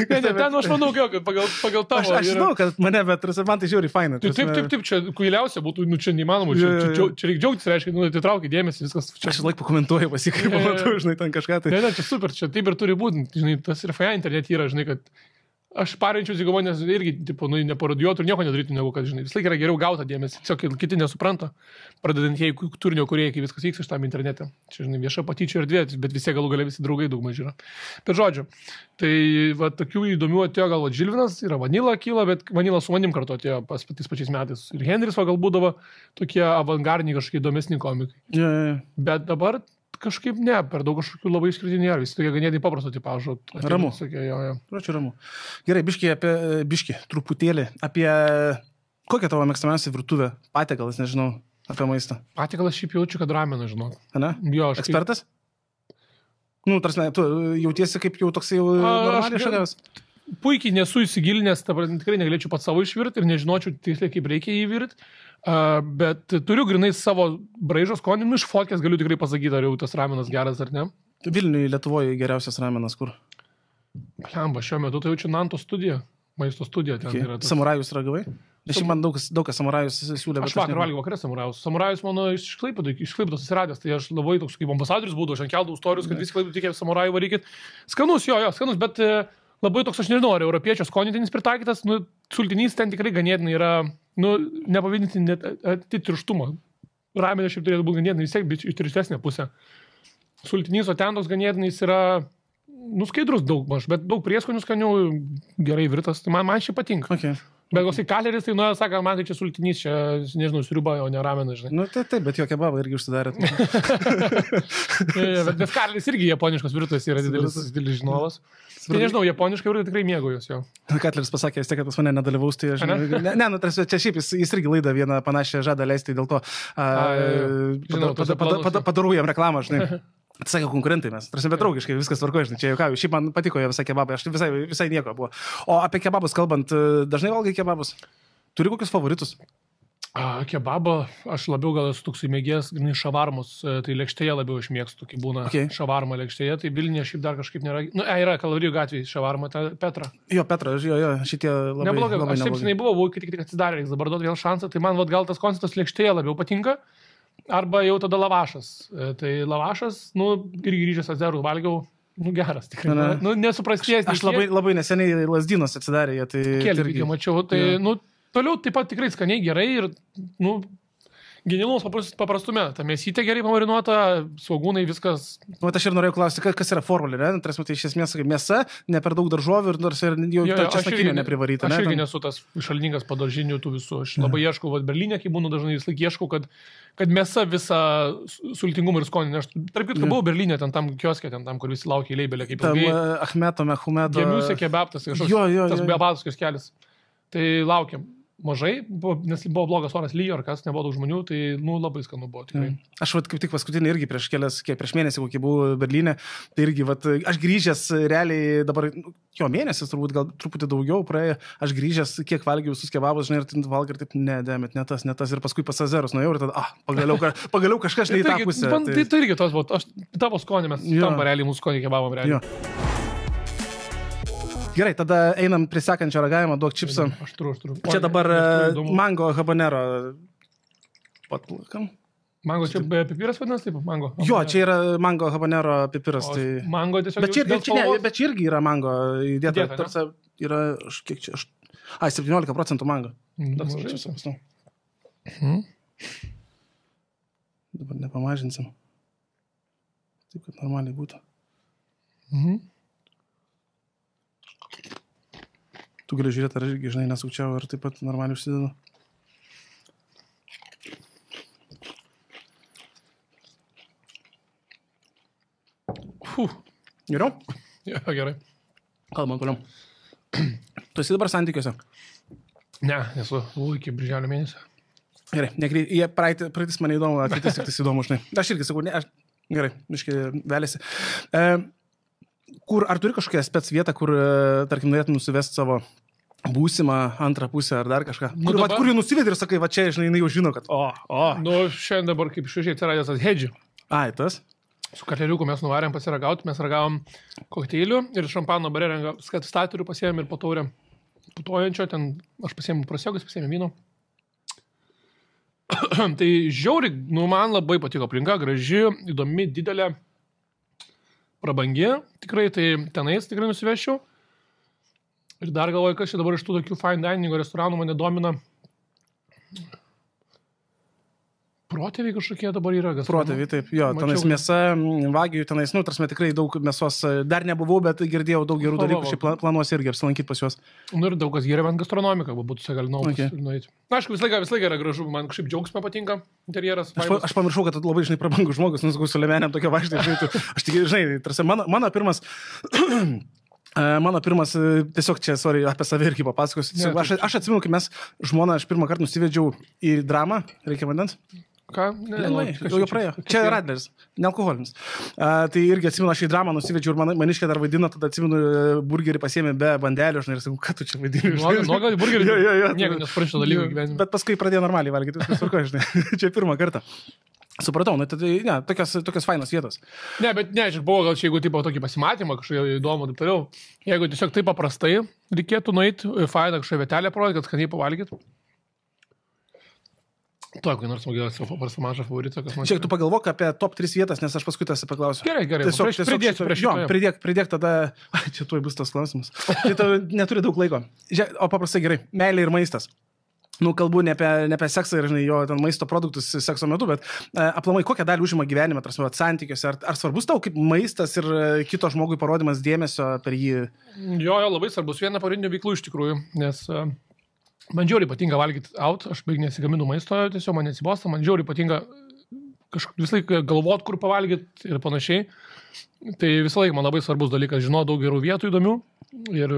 ten aš manau, kad pagal tavo...
Aš žinau, kad mane, bet man tai žiūri faina.
Taip, čia kuiliausia būtų, čia neįmanoma, čia reikia džiaugtis, reiškia, tai traukia dėmesį, viskas.
Aš laik pakomentuoju, pasikai, pamatau, žinai, ten kažką tai...
Ne, čia super, čia taip ir turi būti, žinai, tas ir faja internet yra, žinai, kad... Aš parinčiausi, galvoju, nes irgi, tipo, neparodijuotų ir nieko nedarytų, negu kad, žinai, vis laik yra geriau gauta dėmesį, tiesiog kiti nesupranta, pradedantieji turinio kūrėjai, kai viskas vyksta šitam internete. Čia, žinai, vieša patyčių erdvė, bet visi galų gale visi draugai daug mažiau yra. Bet žodžiu, tai va, tokių įdomių atėjo gal Žilvinas, yra Vanila kyla, bet Vanila su manim kartu atėjo tais pačiais metais. Ir Henris va gal būdavo tokie avangardiniai kažkokie įdomesni komikai.
Yeah.
Bet dabar kažkaip ne, per daug kažkokių labai išskirtinių nėra, visi tokie ganėtinai paprasto tipažo.
Ramu.
Jo.
Ramu. Gerai, biški, truputėlį apie kokią tavo mėgstamiausia virtuvė, patiekalas, nežinau, apie maistą.
Patiekalas šiaip jaučiu, kad rameną, žinau.
Ne?
Jo,
ekspertas? Tarsi, tu jautiesi kaip jau toksai normaliai šaliavas.
Puikiai nesu įsigilinęs, tikrai negalėčiau pat savo išvirti ir nežinočiau tiksliai, kaip reikia įvirti. Bet turiu grinai savo braižos skonį, iš fotkės galiu tikrai pasakyti, ar jau tas ramenas geras ar ne.
Vilniuje, Lietuvoje geriausias ramenas kur?
Lemba, šiuo metu tai jaučiu Nanto studija, maisto studija. Ten yra tas...
Samurajus ragavai? Aš man daug kas samurajus siūlė.
Aš vakar valgiau vakarę samurajus. Samurajus mano iš Klaipėdos atsiradęs, tai aš labai toks kaip ambasadorius būdavau, aš keldavau istorijus, kad visi Klaipėdų tikėjo samurajų varykit. Skanus, skanus, bet labai toks, aš nežinau, ar europiečio skonitinis pritaikytas, sultinys ten tikrai ganėtinai yra, nepavydinti net atitirštumą. Ramenė šiaip turėtų būti ganėtinai vis tiek, bet iš tirštesnė pusė. Sultinys, o ten toks ganėtinai jis yra, skaidrus daug maž, bet daug prieskonių skanių, gerai virtas, tai man šiaip patinka.
Okay.
Bet koksai kaleris, tai nuėjo, sako, man tai čia sultinys, čia, nežinau, sriuba, o ne ramena, žinai.
Nu, taip, bet jo kebabą irgi užsidarė.
Nes kaleris irgi japoniškos virtuvės yra didelis žinovas. Tai nežinau, japoniškai virtuvė tikrai mėgau jos jo.
Katleris pasakė, vis tiek, kad pas mane nedalyvaus, tai aš... Ne, nu, tarsi, čia šiaip jis irgi laidą vieną panašią žada leisti, dėl to padarau jam reklamą, žinai. Sakė konkurentai mes, tarsi betraukiškai, viskas tvarkoja, žinai, čia juokauju. Šiaip man patiko jo visai kebabai, aš visai nieko buvo. O apie kebabus kalbant, dažnai valgai kebabus? Turi kokius favoritus?
Kebabą, aš labiau gal esu toksai mėgėjas, šavarmus, tai lėkštėje labiau išmėgstu, kai būna šavarma lėkštėje, tai Vilniuje šiaip dar kažkaip nėra. Nu, yra Kalvarijų gatvėje šavarma, Petra.
Jo, Petra, jo, šitie labai neblogai.
Aš taip senai buvau, kai tik atsidarė, reiks dabar duoti vėl šansą, tai man gal tas konceptas lėkštėje labiau patinka. Arba jau tada lavašas. Tai lavašas, irgi grįžęs azerų valgiau, geras tikrai. Nesuprastėjęs.
Aš labai neseniai Lazdynos atsidarė, tai...
Kėlį mačiau, tai, toliau taip pat tikrai skaniai gerai ir, genialus paprastume. Ta mėsytė gerai pamarinuota, svogūnai, viskas.
Aš ir norėjau klausti, kas yra formulė, ne? Tai iš esmės mėsa, ne per daug daržovių ir nors ir jau česnakinio neprivaryta.
Aš irgi nesu tas šalininkas padaržinių tų visų. Aš labai ieškau, Berlyne, kai būnu dažnai vis laik ieškau, kad mėsa visą sultingumą ir skonį. Aš tarp kitko buvau Berlyne, tam kioske, tam, kur visi laukia eilėbelė, kaip ilgai.
Ahmeto, Mehumedo.
Gemiuose kebabtas, tas bebatas kioskelis. Tai laukiam. Mažai, nes buvo blogas oras, lyjo ar kas, nebuvo daug žmonių, tai labai skanu buvo tikrai.
Aš kaip tik paskutinį irgi prieš mėnesį, kokį buvau Berlyne, tai irgi, aš grįžęs realiai dabar, mėnesis turbūt gal truputį daugiau praėjo, aš grįžęs, kiek valgiau visus kebabus, žinai, ir valgai ir taip, ne tas, ir paskui pas azerus nuėjau ir tada, pagaliau kažkas ne į tą pusę.
Tai irgi tos buvo, tavo skonį mes, tam realiai mūsų skonį kebabam realiai.
Gerai, tada einam prie sekančio ragavimo, duok čipsą.
Aš turiu.
Čia dabar mango habanero. Patlakam.
Mango čia pipiras vadinasi, taip, mango?
Jo, čia yra mango habanero pipiras. Tai...
Mango tiesiog...
Bet čia irgi yra mango įdėta. Tarsi yra, kiek čia... 17% mango. Dabar nepamažinsim. Taip, kad normaliai būtų. Tu gali žiūrėti, ar irgi, žinai, nesukčiau ir taip pat normaliai užsidedu. Geriau?
Ja, gerai.
Kalbam toliau. Tu esi dabar santykiuose?
Ne, nesu. Iki birželio mėnesio.
Gerai, praeitis mane įdomu, ateitis tik įdomu, žinai. Aš irgi sakau, gerai, miškai velėsi. Ar turi kažkokią spec vietą, kur, tarkim, norėtum nusivesti savo būsimą antrą pusę ar dar kažką? Kur jį nusivedi ir sakai, va čia, žinai, jinai jau žino, kad
šiandien dabar kaip šviežiai atsiradęs tas hedžių.
Tas?
Su katleriuku mes nuvarėm pasiragauti, mes ragavom kokteilių ir šampano bare statorių pasiėmėm ir po taurę putojančio, ten aš pasiėmėm prasiegus, pasiėmėm vyno. Tai žiauri, man labai patiko aplinka, graži, įdomi, didelė. Prabangi, tikrai, tai tenais tikrai nusiveščiau. Ir dar galvoju, kas čia dabar iš tų tokių fine diningo restoranų mane domina. Protėviai kažkokie dabar yra.
Protėviai, taip, jo, tenais mėsa, vagyų, tenais, tarsi tikrai daug mėsos, dar nebuvau, bet girdėjau daug gerų dalykų, šiaip planuosi irgi apsilankyti pas juos.
Ir daug kas geria man gastronomiką, būtų segalinau nueiti. Na, aišku, vis laiką yra gražu, man kažkaip džiaugsmė patinka interjeras.
Aš pamiršau, kad labai, žinai, prabangus žmogus, nusakau su lemenėm tokia vaikštai, aš tik, žinai, tarsi mano pirmas... Mano pirmas, tiesiog čia, apie save irgi papasakosiu. Aš atsimenu, kai mes žmoną aš pirmą kartą nusivedžiau į dramą, reikia vandens.
Ką?
Jau praėjo. Čia Radleris, nealkoholinis. Tai irgi atsimenu, aš į dramą nusivedžiau ir maniškė dar vaidino, tada atsimenu, burgerį pasiėmė be bandelių, žinai, ir sakau, ką tu čia vaidini?
Nuoga burgerį?
Jo.
Nieko nesuprantu dalykų gyvenime.
Bet paskui pradėjo normaliai valgyti, viskas tvarkoja, žinai. Čia pirmą kartą. Supratau, tokios fainos vietos.
Ne, bet ne, aš buvau gal čia, jeigu tipo tokį pasimatymą, kažkaip įdomu, taip toliau. Jeigu tiesiog taip paprastai reikėtų nueiti, fainą kažkokią vietelę parodyti, kad skaniai pavalgyti. Tu, kai nors smagiausia personažą favoritą, kas man...
Čia tu pagalvok apie top 3 vietas, nes aš paskui tas paklausiu.
Gerai.
Tiesiog pridėsiu prie šito. Pridėk tada... Čia tuoj bus tas klausimas. Tai tu neturi daug laiko. O paprastai gerai. Meilė ir maistas. Kalbu ne apie seksą ir, žinai, jo ten maisto produktus sekso metu, bet aplamai kokią dalį užima gyvenime, tarsi, santykiuose. Ar svarbus tau kaip maistas ir kito žmogui parodimas dėmesio per jį?
Jo, labai svarbus. Viena pagrindinių veiklų iš tikrųjų, nes Man žiauriai patinka valgyti out, aš beveik nesigaminu maisto, tiesiog man nesibosta, man žiauriai patinka visą laiką galvot, kur pavalgyti ir panašiai. Tai visą laiką man labai svarbus dalykas, žinau daug gerų vietų įdomių ir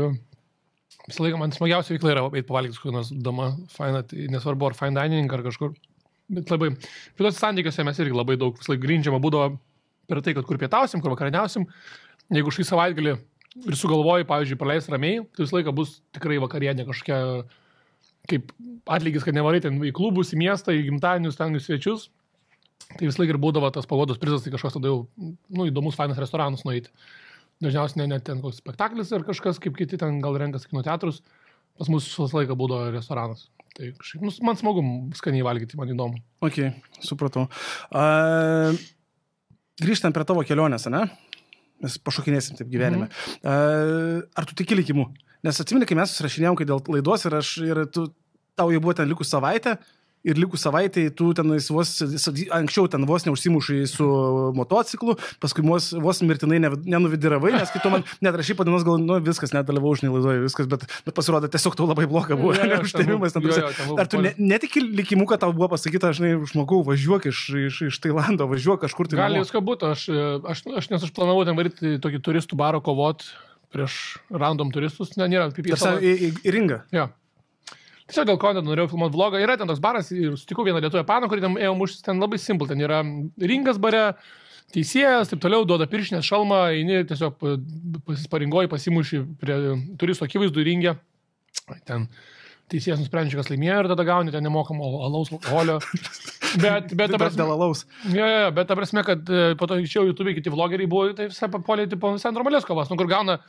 visą laiką man smagiausia veikla yra eiti pavalgyti su kokia nors dama, faina, tai nesvarbu ar fine dining ar kažkur, bet labai, šitose santykiuose mes irgi labai daug visą laiką grindžiama būdavo per tai, kad kur pietausim, kur vakarieniausim, jeigu šį savaitgalį ir sugalvoji, pavyzdžiui, praleis ramiai, tai visą laiką bus tikrai vakarienė kažkokia kaip atlygis, kad nevarai ten į klubus, į miestą, į gimtadienius, ten į svečius. Tai vis laik ir būdavo tas pagodos prizas, tai kažkoks tada jau įdomus, fainas restoranus nueiti. Dažniausiai ne ten koks spektaklis ar kažkas, kaip kiti ten gal renkas kino teatrus, pas mus visą laiką būdavo restoranas. Tai kažkaip, man smagu skaniai valgyti, man įdomu.
Ok, supratau. Grįžtant prie tavo kelionės, ne? Mes pašokinėsim taip gyvenime. Ar tu tiki likimu? Nes atsimeni, kai mes susirašinėjom, kai dėl laidos ir tau jau buvo ten likus savaitę ir likus savaitę tu ten anksčiau ten vos neužsimušai su motociklu, paskui vos mirtinai nenuvidiravai, nes kai tu man net rašy padienos, gal viskas, nedalyvau žinai laidoje, viskas, bet pasirodė, tiesiog tau labai bloga buvo. Ar tu netiki likimu, kad tau buvo pasakyta, žinai, žmogau, važiuok iš Tailando, važiuok kažkur tai.
Gali viską būtų, nes aš planavau ten varyti tokį turistų barą kovot prieš random turistus, nėra pipys.
Į ringą?
Jo. Tiesiog dėl ko norėjau filmuoti vlogą. Yra ten toks baras ir sutikau vieną lietuvę paną, kurį ten ėjo muštis, ten labai simple. Ten yra ringas bare, teisėjas, taip toliau, duoda pirštinės šalmą, eini tiesiog paringoji, pasimuši prie turistų akivaizdų ringę. Ten teisėjas nusprendžia, kas laimėjo ir tada gauni ten nemokamo alaus, alkoholio. Bet ta prasme, kad po to išėjau YouTube, kiti vlogeriai buvo, tai visai papolė, visai normalės kovas, kur gauna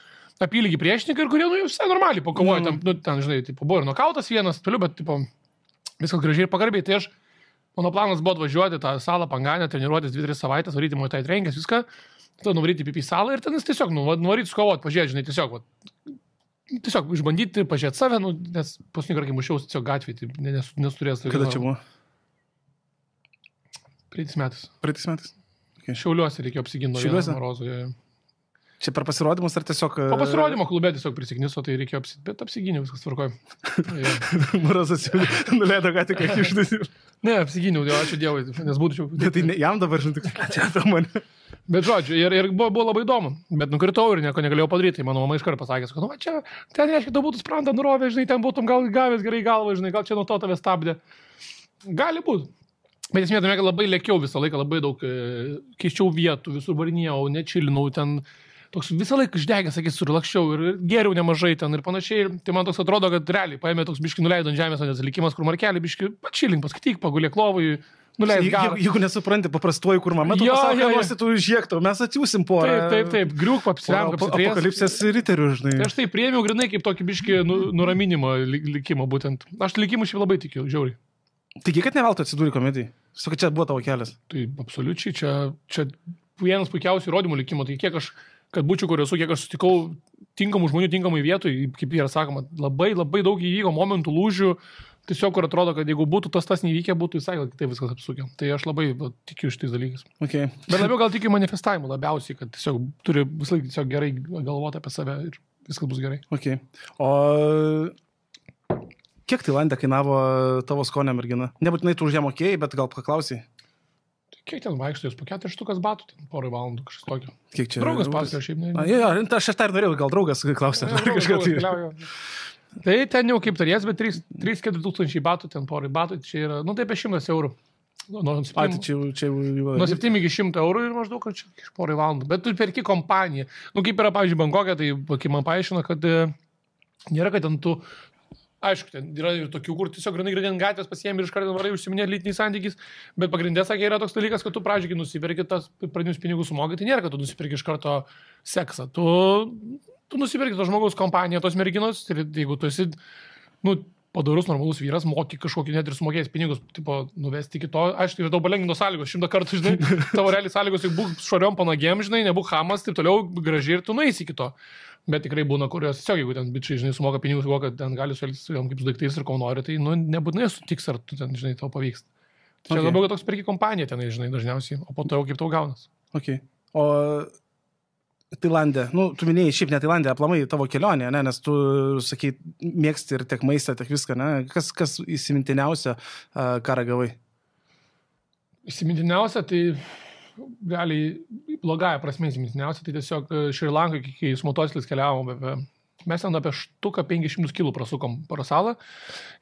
apylygį priešininkai ir kurie, visai normaliai pakovoja, ten, žinai, buvo ir nokautas vienas, toliau, bet, viskas gražiai ir pagarbiai, tai mano planas buvo atvažiuoti tą salą Panganę, treniruotis 2-3 savaitės, varyti Muay Thai trenkės, viską, tada nuvaryti pipį salą ir ten tiesiog, nuvaryti skovot, pažiūrėti, žinai, tiesiog išbandyti, pažiūrėti save, nes paskutinį kartą, kai mušiausi tiesiog gatvėje, tai nesuturės.
Kada čia buvo?
Praeitais metais.
Okay.
Šiauliuose reikėjo apsiginti nuo vieno Morozoje.
Čia per pasirodymus ar tiesiog...
Po pasirodymo klube tiesiog prisikniso, tai reikėjo apsiginti, viskas tvarkoja.
Morozas jau nuleido ką tik išdėsi.
Ne, apsiginiau, ačiū Dievui, nes būčiau...
Tai jam dabar, žinai, tik čia apie mane.
Bet žodžiu, ir buvo labai įdomu, bet nukritau ir nieko negalėjau padaryti. Tai mano mama iškart pasakė, kad čia, ten reiškia, tau būtų sprandą nurovė, žinai, ten būtum gal gavęs gerai galvą, žinai, gal čia nuo to tave stabdė. Gali būti. Bet esmė, kad labai lėkiau visą laiką, labai daug keiščiau vietų, visur varinėjau, nečilinau ten. Toks visą laiką išdegęs, sakys, surlakščiau ir geriau nemažai ten ir panašiai. Tai man toks atrodo, kad realiai paėmė toks biški nuleido ant žemės, nes likimas, kur markelį biški pačilink, paskaityk, pagulėk lovui, nuleid galą.
Jeigu nesupranti, paprastuoju, kur mama, tu pasakė, tu žiektų, mes atsiūsim porą.
Taip, griūk, apsirenk, apsitrės.
Apokalipsės riterių, žinai.
Tai aš tai priėmiau grinai kaip tokį biški nuraminimo likimo būtent. Aš likimų šiaip labai tikiu, žiauriai.
Taigi, kad neveltui atsidūrė komedijai. Sakai, čia buvo tavo kelias.
Tai absoliučiai, čia vienas puikiausių įrodymų likimo. Tai kiek aš, kad būčiau kur esu, kiek aš sutikau tinkamų žmonių, tinkamai vietoj, kaip yra sakoma, labai daug įvyko momentų, lūžių, tiesiog kur atrodo, kad jeigu būtų tas neįvykę, būtų visai gal kitaip viskas apsukė. Tai aš labai tikiu šitais dalykais.
Okay.
Bet labiau gal tikiu manifestavimu labiausiai, kad tiesiog turi visą laiką tiesiog gerai galvoti apie save ir viskas bus gerai.
Okay. O kiek Tailande kainavo tavo skonio mergina? Nebūtinai tu už ją mokėjai, bet gal paklausai.
Kiek ten vaikštojus? Po 4 štukas batų, ten porai valandų kažkas tokio.
Kiek čia?
Draugas pasakė, šiaip ne.
Aš tą ir norėjau, gal draugas klausė.
Tai ten jau kaip tarės, bet 3-4 tūkstančiai batų, ten porai batų, čia yra, tai apie 100 eurų. Nuo 7 iki 100 eurų ir maždaug čia porai valandų. Bet tu perki kompaniją. Kaip yra, pavyzdžiui, Bankokė, tai kai man paaiškino, kad nėra, kad ten tu... Aišku, ten yra ir tokių, kur tiesiog grinai gatvės pasiėmė ir iš karto varai užsiminė lytiniais santykiais, bet pagrindė, sakė, yra toks dalykas, kad tu pradžiai nusiperki tas pradinius pinigus sumokai, tai nėra, kad tu nusiperki iš karto seksą. Tu nusiperki to žmogaus kompaniją, tos merginos, ir jeigu tu esi, padarus normalus vyras, moki kažkokį net ir sumokėjęs pinigus, tipo, nuvesti iki to, aišku, yra daug palengvintos sąlygos, 100 kartų, žinai, tavo realiai sąlygos, jeigu būk šoriom panagėm, žinai, nebūk hamas, taip toliau gražiai ir tu nueisi iki to. Bet tikrai būna, kurios tiesiog, jeigu ten bičiai, žinai, sumoka pinigus, kad ten gali su jom kaip su daiktais ir ko nori, tai, nebūtinai sutiks, ar tu ten, žinai, tau pavyks. Čia labiau, kad toks perki kompaniją ten, žinai, dažniausiai, o po to jau kaip tau gaunas.
Okay. O Tailandė. Nu, tu minėjai šiaip ne Tailandė, aplamai tavo kelionė, ne? Nes tu, sakai, mėgsti ir tiek maistą, tiek viską, ne? Kas įsimintiniausia, ką ragavai?
Įsimintiniausia, tai realiai blogąją prasme įsimintiniausia, tai tiesiog Šri Lankai, kai su motociklis keliavom, mes ten apie štuką 500 kg prasukom pro salą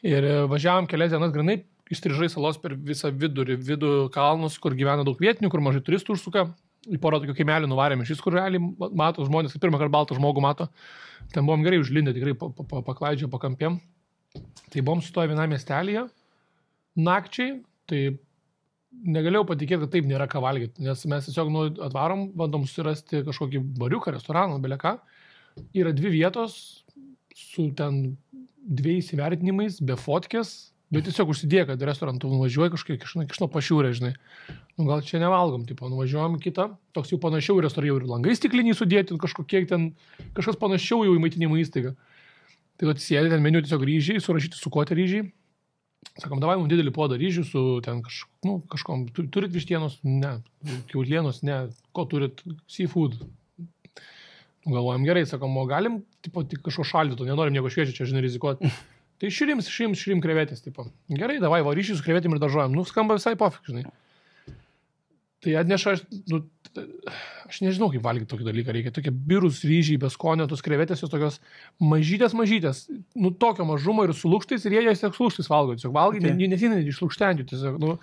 ir važiavom kelias dienas grinai, įstrižai salos per visą vidų kalnus, kur gyvena daug vietinių, kur mažai turistų užsuka. Į porą tokių kaimelį nuvarėm iš kur realiai mato žmonės, pirmą kartą baltą žmogų mato. Ten buvom gerai užlindę, tikrai paklaidžio pakampėm. Tai buvom su to viename miestelėje nakčiai, tai negalėjau patikėti, kad taip nėra ką valgyti, nes mes tiesiog atvarom, bandom susirasti kažkokį bariuką, restoraną, beleką. Yra 2 vietos su ten 2 įsivertinimais, be fotkės, bet tiesiog užsidėjo, kad restorantų nuvažiuoja kažkaip kišno pašiūrė, žinai. Nu, gal čia nevalgom, tipo, nuvažiuojam kitą, toks jau panašiau į restoraną, jau ir langai stikliniai sudėti, kažkokie ten, kažkas panašiau jau į maitinimo įstaigą. Tai atsisėdė ten meniu tiesiog ryžiai, surašyti sukuoti ryžiai. Sakom, davai mums didelį puodą ryžių su ten kažkom, turit vištienos? Ne. Kiautlienos? Ne. Ko turit? Seafood. Galvojam gerai, sakom, o galim, tipo, tik kažko šaldyto, nenorim nieko šviežio, čia, žinai, rizikuoti. Tai širim krevetės, tipo. Gerai, davai, va, ryžiai su krevetėm ir daržovėm. Nu, skamba visai pofik, žinai. Tai atneša, aš nežinau, kaip valgyti tokį dalyką. Reikia tokie birus ryžiai, be skonio, tos krevetės, jos tokios mažytės. Nu, tokio mažumo ir su lukštais, ir jie jas tiek su lukštais valgo. Tiesiog valgai, okay. Nesinai išlukštenti. Tiesiog, nu,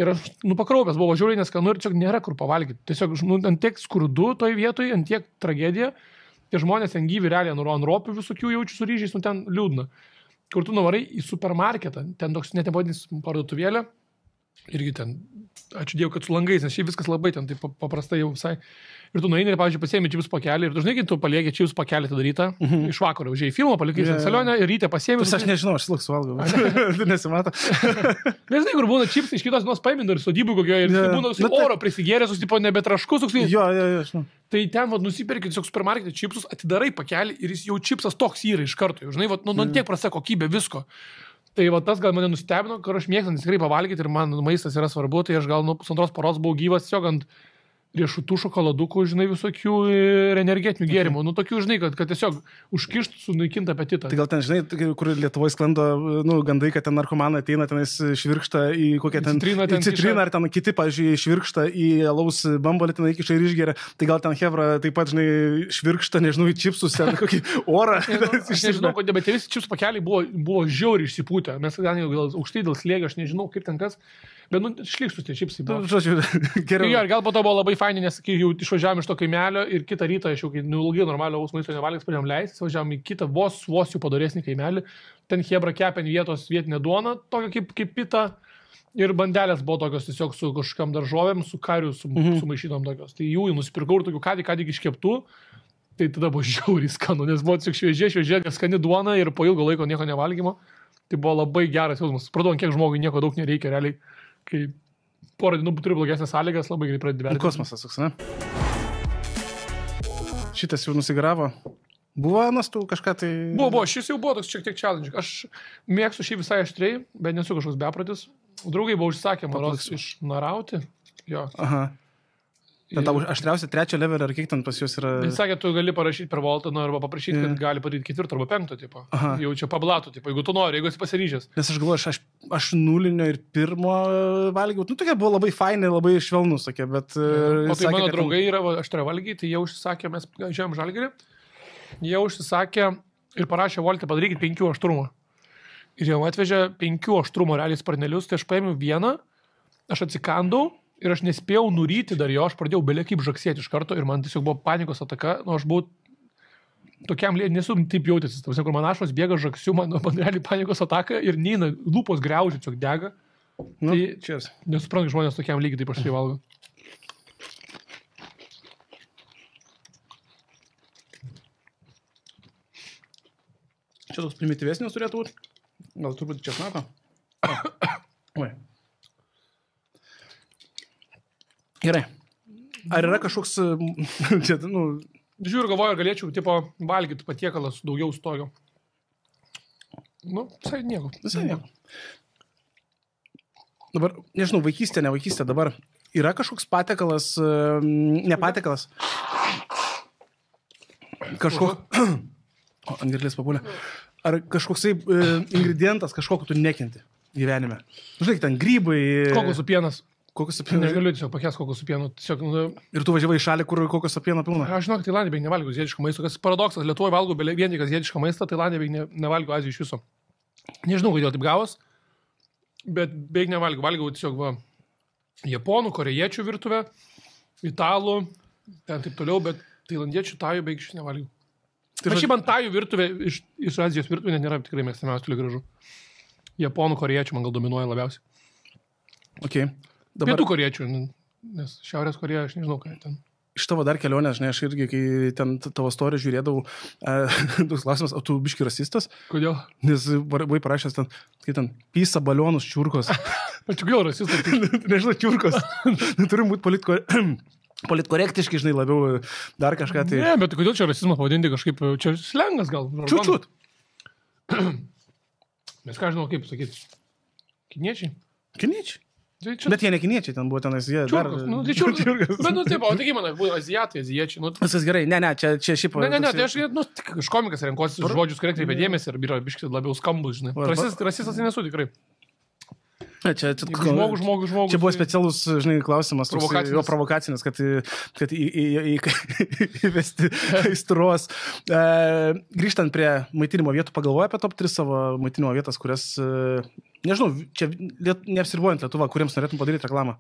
ir aš, pakraupęs buvo žiūrėjai, nes skanu ir tiesiog nėra kur pavalgyti. Tiesiog, ant tiek skurdu toj vietoj, ant tiek tragedija. Tie žmonės ten gyvi realiai ant ropių visokių jaučių su ryžiais, nu ten liūdna. Kur tu nuvarai į supermarketą, ten toks netepadinis parduotuvėlė, irgi ten, ačiū Dievui, kad su langais, nes šiaip viskas labai ten, tai paprastai jau visai. Ir tu nueini ir, pavyzdžiui, pasiemi čipsų pakelį ir tu žinai, kai tu palieki čipsų pakelį atidarytą iš vakaro, užėjai filmą, palikai salionę ir ryte pasiemi.
Aš nežinau, aš slūks valgau, nesimato.
Nežinai, kur būna čipsai iš kitos dienos paimint ir sodybų kokioje ir būna oro prisigėręs, tipo nebetraškus.
Jo, žinau.
Tai ten, nusipirki tiesiog supermarkete čipsus, atidarai pakelį ir jis jau čipsas toks yra iš karto. Žinai, tiek prasta kokybė visko. Tai tas gal mane nustebino, kad aš mėgstant tikrai pavalgyti ir man maistas yra svarbu, tai aš gal 1,5 paros buvau gyvas tiesiog ant riešutų šokoladukų, žinai, visokių ir energetinių gėrimų. Nu, tokių, žinai, kad tiesiog užkištų sunaikinti apetitą.
Tai gal ten, žinai, kur Lietuvoje sklando, gandai, kad ten narkomanai ateina, tenais švirkšta į kokią ten citriną, ar ten kiti, pavyzdžiui, švirkšta į alaus bambalį, ten įkiša ir išgeria. Tai gal ten hebra taip pat, žinai, švirkšta, nežinau, į čipsus, ten kokį orą.
Aš nežinau, kodėl, bet visi čipsų pakeliai buvo žiauriai išsipūtę. Mes gal aukštai dėl slėgio, aš nežinau, kaip ten kas. Bet, šlikštus tie čipsai buvo.
Žodžiu, geriau.
Jo, ir gal po to buvo labai faini, nes kai jau išvažiavom iš to kaimelio ir kitą rytą, aš jau kai ilgai normaliaus maisto nevalgęs pradėjom leistis, važiavom į kitą vos jų padoresnį kaimelį. Ten hebra kepė vietinę duoną, tokia kaip pita. Ir bandelės buvo tokios tiesiog su kažkam daržovėm, su kariu, su maišytom tokios. Tai jų nusipirkau ir tokių ką tik iškeptų. Tai tada buvo žiauriai skanu, nes buvo tiesiog šviežia, skani duona ir po ilgo laiko nieko nevalgymo. Tai buvo labai geras jausmas. Supratau, kiek žmogui nieko daug nereikia realiai. Kai porą dienų turi blogesnės sąlygas, labai greitai pradedi vertinti.
Kosmosas toks, ne? Šitas jau nusigravo. Buvo nastų kažką tai...
Buvo, šis jau buvo toks šiek tiek challenge. Aš mėgstu šį visai aštriai, bet nesu kažkoks bepratis. Draugai buvo užsakę, man rodos, išnarauti. Jo.
Aha. Ten tau aštriausia 3 levelį, ar kiek ten pas juos yra...
Jis sakė, tu gali parašyti per Voltą, arba paprašyti, kad gali padaryti 4 arba 5 tipo. Aha. Jau čia pablatų, tipo, jeigu tu nori, jeigu esi pasiryžęs.
Nes aš galvoju, aš 0 ir 1 valgiau. Nu, tokie buvo labai faini, labai švelnus tokie, bet...
O tai mano draugai yra aštriavalgiai, tai jie užsisakė, mes žiūrėjom Žalgirį, jie užsisakė ir parašė Voltą padarykit 5 aštrumo. Ir jau atvežė 5 aštrumo realiai sparnelius, tai aš paėmiau vieną, aš atsikandau. Ir aš nespėjau nuryti dar jo, aš pradėjau belė kaip žaksėti iš karto ir man tiesiog buvo panikos ataka, nu aš buvau tokiam, nesu taip jautęsis, kur man ašos bėga žaksiu, man realiai panikos ataka ir neina, lūpos griaužia, tiesiog dega. Nu, tai cheers. Nesuprantu, žmonės tokiam lygiai taip aš tai valgo.
Čia toks primityvesnis turėtų būti, gal turbūt česnako. Oi. Gerai. Ar yra kažkoks... čia,
Žiūrėjau, galvoju, galėčiau tipo valgyti patiekalą su daugiau storio. Nu, visai nieko.
Visai nieko. Dabar, nežinau, vaikystė, ne vaikystė, dabar yra kažkoks patiekalas, ne patiekalas, Ant gerklės papulė. Ar kažkoksai ingredientas, kažkokio tu nekenti gyvenime? Žinai, ten grybai.
Kokosų pienas.
Kokosų pienas.
Negaliu tiesiog pakęs kokosų pieno. Tiesiog,
Ir tu važiavai į šalį, kur kokosų pieno pilna?
Aš žinau, kad Tailandė beveik nevalgiau azijietišką maistą. Kas paradoksas, Lietuvoje valgau vien tik azijietišką maistą, Tailandė beveik nevalgiau Azijos iš viso. Nežinau, kodėl taip gavos, bet beveik nevalgiau. Valgiau tiesiog japonų, korėjiečių virtuvę, italų, ten taip toliau, bet tailandiečių, tajų beveik šis nevalgiau. Aš šiaip ant tajų virtuvė iš Azijos virtuvė nėra tikrai mėgstamiausia, toli gražu. Japonų, korėjiečių man gal dominuoja labiausiai.
Okay.
Pietų korėjiečių, nes Šiaurės Korėja, aš nežinau, ką ten.
Iš tavo dar kelionės, žinai, aš irgi, kai ten tavo istoriją žiūrėdavau, toks klausimas, o tu biški rasistas?
Kodėl?
Nes buvai parašęs ten, kai ten, pysa balionus čiurkos.
Aš tik jau rasistas.
Nežinau, čiurkos. Turim būti politkorektiški, žinai, labiau dar kažką. Tai...
Ne, bet kodėl čia rasizmą pavadinti kažkaip, čia slengas gal?
Čiut.
Mes ką žinau, kaip sakyti. Kiniečiai?
Kiniečiai. Bet jie ne kiniečiai, ten buvo tenas jie.
Čiurkos, tai čiurkos. Bet, taip, o tai kaip manai, buvo azijatai, azijiečiai.
Viskas gerai, ne, čia šiaip...
Ne, tai aš, iš komikas renkuosi žodžius, kurie kreipia dėmesį ir yra biškai labiau skambus, žinai. Rasistas tai nesu tikrai.
Čia
žmogus.
Čia buvo specialus, žinai, klausimas, provokacinis, kad įvesti aistros. Grįžtant prie maitinimo vietų, pagalvoju apie top 3 savo maitinimo vietas, kurias, nežinau, čia neapsiribuojant Lietuvą, kuriems norėtum padaryti reklamą.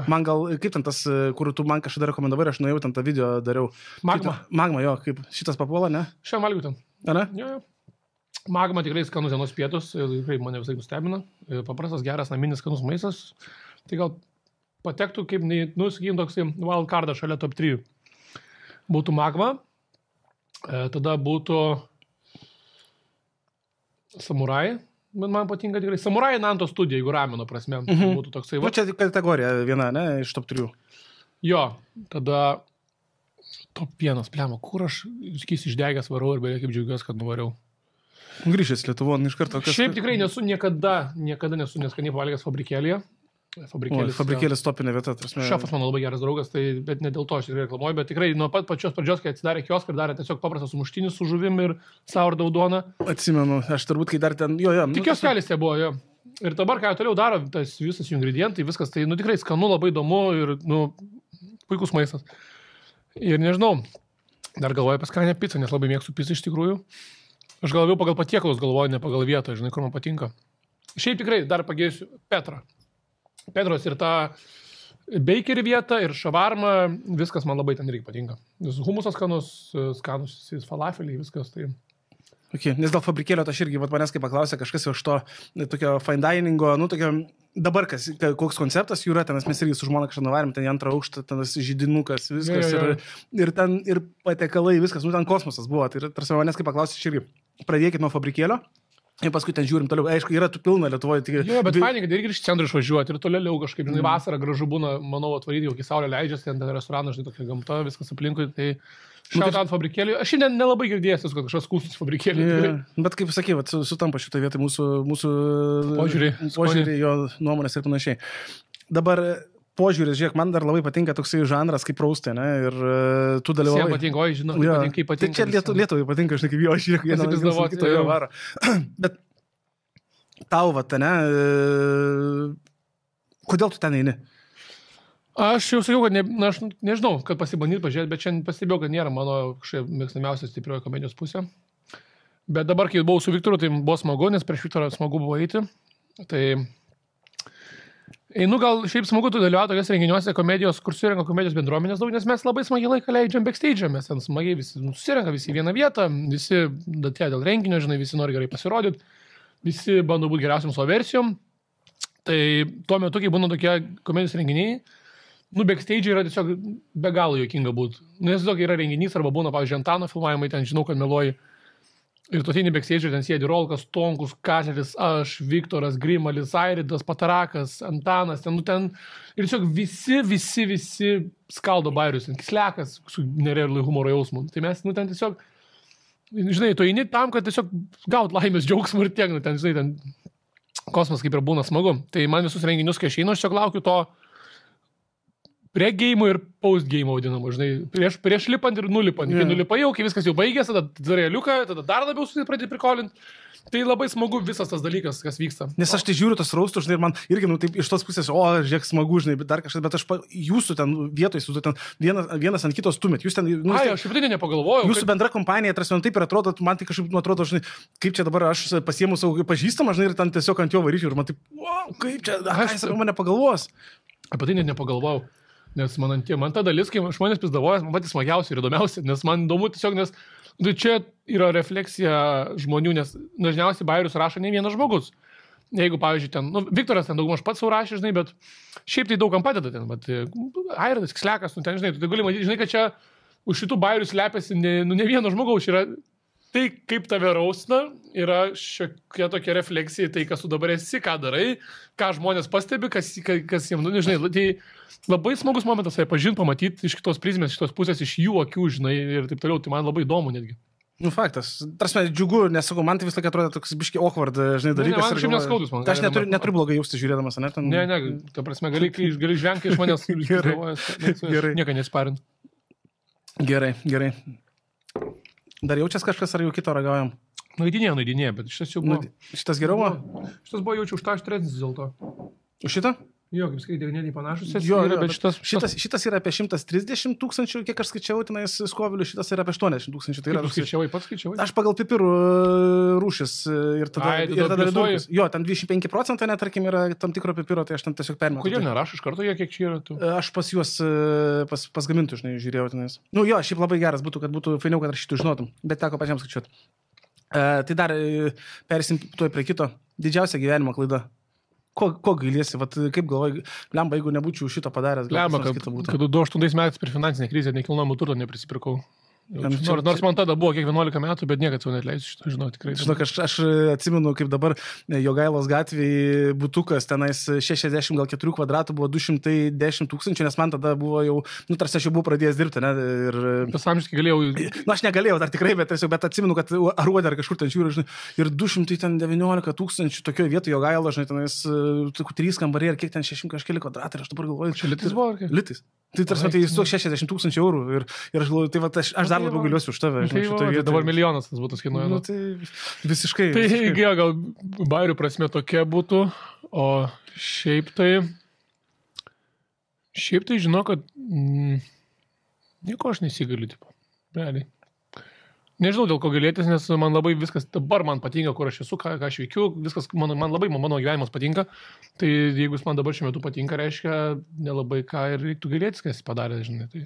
Man gal, kaip ten tas, kur tu man kažkada rekomendavai, aš nuėjau ten tą video dariau. Magma, jo, kaip šitas papuola, ne?
Šiandien valgiau ten.
Ne?
Jo. Magma tikrai skanus dienos pietus, tikrai mane visai nustebina. Paprastas, geras, naminis skanus maistas. Tai gal patektų kaip, sakykim, toks wild cardas šalia top 3. Būtų Magma, tada būtų Samurai, bet man patinka tikrai. Samurai Nanto studija, jeigu ramino prasme. Būtų toksai.
Čia kategorija viena, ne, iš top 3.
Jo, tada top 1, plemo, kur aš išdegęs varau ir beveik kaip džiaugiuosi, kad nuvariau.
Grįžęs Lietuvon iš karto.
Šiaip tikrai nesu niekada nesu neskaniai pavalgęs fabrikėlėje.
Fabrikėlis topinė vieta.
Šefas mano labai geras draugas, tai, bet ne dėl to aš tikrai reklamuoju, bet tikrai nuo pat pačios pradžios, kai atsidarė kioską ir darė tiesiog paprastas sumuštinis su žuvim ir sourdough duona. Atsimenu,
aš turbūt, kai dar ten, jo.
Tik kioskelis tai buvo, jo. Ir dabar, ką toliau daro, tas visas jų ingredientai, viskas, tai, tikrai skanu, labai įdomu ir, puikus maistas. Ir nežinau, dar galvoju apie skanę pizzą, nes labai mėgstu pizzą iš tikrųjų. Aš gal labiau pagal patiekalus galvoju, ne pagal vietą, žinai, kur man patinka. Šiaip tikrai dar pagėsiu Petrą. Petros ir ta bakery vieta, ir šavarma, viskas man labai ten irgi patinka. Humusas skanus, falafeliai, viskas tai.
Okay. Nes dėl fabrikėlio aš irgi, manęs kaip paklausė kažkas iš to tokio fine diningo, tokio, dabar koks konceptas jų yra, ten mes irgi su žmona kažką nuvarėm, ten į antrą aukštą, ten židinukas, viskas, ir ten ir patekalai, viskas, ten kosmosas buvo, tai tarsi manęs kaip paklausė, aš irgi pradėkit nuo fabrikėlio. Ir paskui ten žiūrim toliau. Aišku, yra tų pilna Lietuvoje.
Jo, bet fainai, kad irgi iš centro išvažiuoti ir toliau kažkaip, žinai, vasarą gražu būna, manau, atvaryti, jau kai saulė leidžiasi, ten restoranas, žinai, tokia gamta, viskas aplinkui, tai šautant fabrikėlį. Aš šiandien nelabai girdėjęs, kad kažkas skūstis fabrikėlį.
Bet kaip sakė, sutampa šitą vietą mūsų požiūrį, jo nuomonės ir panašiai. Dabar požiūris, žiūrėk, man dar labai patinka toksai žanras kaip raustė, ne, ir tu dalyvauji.
Jie patinka, oi, žinau, kaip patinka.
Tai čia Lietuvai patinka, žinai, kaip jo, žiūrėk, vieną kitą jo varo. Bet tau, ne, kodėl tu ten eini?
Aš jau sakiau, kad aš nežinau, kad pasibandyti pažiūrėti, bet šiandien pastebėjau, kad nėra mano kažkaip mėgstamiausia stiprioji komedijos pusė. Bet dabar, kai buvau su Viktoru, tai buvo smagu, nes prieš Viktorą smagu buvo eiti. Tai einu gal šiaip smagu tu dalyvauti tokias renginiuose komedijos, kur susirenka komedijos bendruomenės daug, nes mes labai smagiai laiką leidžiam backstage, mes ten smagiai visi susirenka, visi į vieną vietą, visi datė dėl renginio, žinai, visi nori gerai pasirodyti, visi bando būti geriausiam savo versijom. Tai tuo metu, kai būna tokie komedijos renginiai, backstage yra tiesiog be galo juokinga būti. Nes tiesiog yra renginys arba būna, pavyzdžiui, Antano filmavimai, ten žinau, kad meluoji. Ir tu ateini backstage, ten sėdi Rolkas, Tonkus, Kazleris, aš, Viktoras, Grimalis, Airidas, Patarakas, Antanas, ten. Ir tiesiog visi skaldo bairius, ten Kislekas su nerealiai humoro jausmu. Tai mes, ten tiesiog, žinai, tu eini tam, kad tiesiog gaut laimės džiaugsmų ir tiek, ten, žinai, ten kosmos kaip ir būna smagu. Tai man visus renginius, kai aš einu, aš tiesiog laukiu to prie game ir post game vadinamo, žinai, prieš lipant ir nulipant. Kai nulipai jau, kai viskas jau baigėsi, tada darai liuką, tada dar labiau pradėti prikolinti. Tai labai smagu visas tas dalykas, kas vyksta.
Nes aš tai žiūriu tos raustus, žinai, ir man irgi, taip iš tos pusės, žiūrėk, smagu, žinai, bet dar kažkas, bet aš jūsų ten vietoj, jūs ten vienas ant kitos stumėt, jūs ten...
Aš šiaip tai nepagalvojau.
Jūsų bendra kompanija, tarsi man taip ir atrodo, man tai kažkaip atrodo, žinai, kaip čia dabar aš pasiėmu savo pažįstamą, žinai, ir ten tiesiog ant jo varyčiau, ir man taip, kaip čia, jis apie mane pagalvos.
Apie tai net nepagalvojau. Nes man ta dalis, kai žmonės pizdavojas, man patys smagiausia ir įdomiausia, nes man įdomu tiesiog, nes čia yra refleksija žmonių, nes dažniausiai bairius rašo ne vienas žmogus. Jeigu, pavyzdžiui, ten, Viktoras ten daugmaž pats savo rašė, žinai, bet šiaip tai daugam padeda ten, bet Airadas, Kslekas, ten, žinai, tu tai gali matyti, žinai, kad čia už šitų bairių slepiasi ne vieno žmogaus, yra tai, kaip tave rausina, yra šiokia tokia refleksija, tai, kas tu dabar esi, ką darai, ką žmonės pastebi, kas jiems, nežinai, tai labai smagus momentas, pažinti, pamatyti iš kitos prizmės, iš kitos pusės, iš jų akių, žinai, ir taip toliau, tai man labai įdomu netgi.
Faktas. Tarsi, džiugu, nesakau, man tai vis laik atrodo toks biški awkward, žinai, dalykas.
Ne, man neskaudus, man.
Aš neturiu blogai jausti žiūrėdamas, ne?
Ne, ta prasme, gali žvengti iš manęs, nieką nesparint.
Gerai. Dar jaučias kažkas, ar jau kito ragaujam?
Nuidinė, bet šitas jau buvo.
Šitas geriau buvo?
Šitas buvo jaučiu už tą aštresnis dėl to.
Už šitą?
Jo, kaip skaitai, netgi panašus.
Bet šitas yra apie 130 000, kiek aš skaičiau, tenais skovilių, šitas yra apie 80 000. Tai yra
pats skaičiavai?
Aš pagal pipirų rūšis ir tada vidurkis. Jo, ten 25% net, tarkim, yra tam tikro pipiro, tai aš ten tiesiog permetu.
Kodėl nerašo iš karto, kiek čia yra tu?
Aš pas juos, pas gamintų, žinai, žiūrėjau tenais. Jo, šiaip labai geras būtų, kad būtų fainiau, kad rašytų žinotum, bet teko pačiam skaičiuoti. Tai dar perėsim tuoj prie kito. Didžiausia gyvenimo klaida. Ko gailiesi, kaip galvoji, lemba, jeigu nebūčiau šito padaręs,
lemba, kad 2008 metais per finansinę krizę nekilnojamą turtą neprisipirkau. Nors man tada buvo kiek 11 metų, bet niekad savo netleisiu šito, žinau, tikrai.
Žinok, aš atsimenu, kaip dabar Jogailos gatvėje butukas tenais 60 gal 4 kvadratų buvo 210 000, nes man tada buvo jau, tarsi aš jau buvau pradėjęs dirbti, ne? Ir...
Pasamžiškai galėjau...
Aš negalėjau dar tikrai, bet atsimenu, kad Aruodė ar kažkur ten žiūriu, žinai, ir 219 000 tokioje vietoje Jogailo, žinai, tenais 3 kambariai ir kiek ten 6 kažkeli kvadratai, ir aš dabar galvoju...
Čia litis buvo, ar kaip?
Litis. Tai tarsi, tai 60 000 eurų ir aš galvoju, tai aš dar labiau galiuosi už tave.
Tai dabar milijonas tas būtų kainuoja.
Tai visiškai.
Tai gal bairių prasme tokia būtų, o šiaip tai žinau, kad nieko aš nesigaliu, tipo. Realiai. Nežinau, dėl ko galėtis, nes man labai viskas, dabar man patinka, kur aš esu, ką aš veikiu, viskas man labai mano gyvenimas patinka, tai jeigu jis man dabar šiuo metu patinka, reiškia nelabai ką ir reiktų galėtis, kas jis padarė, žinai, tai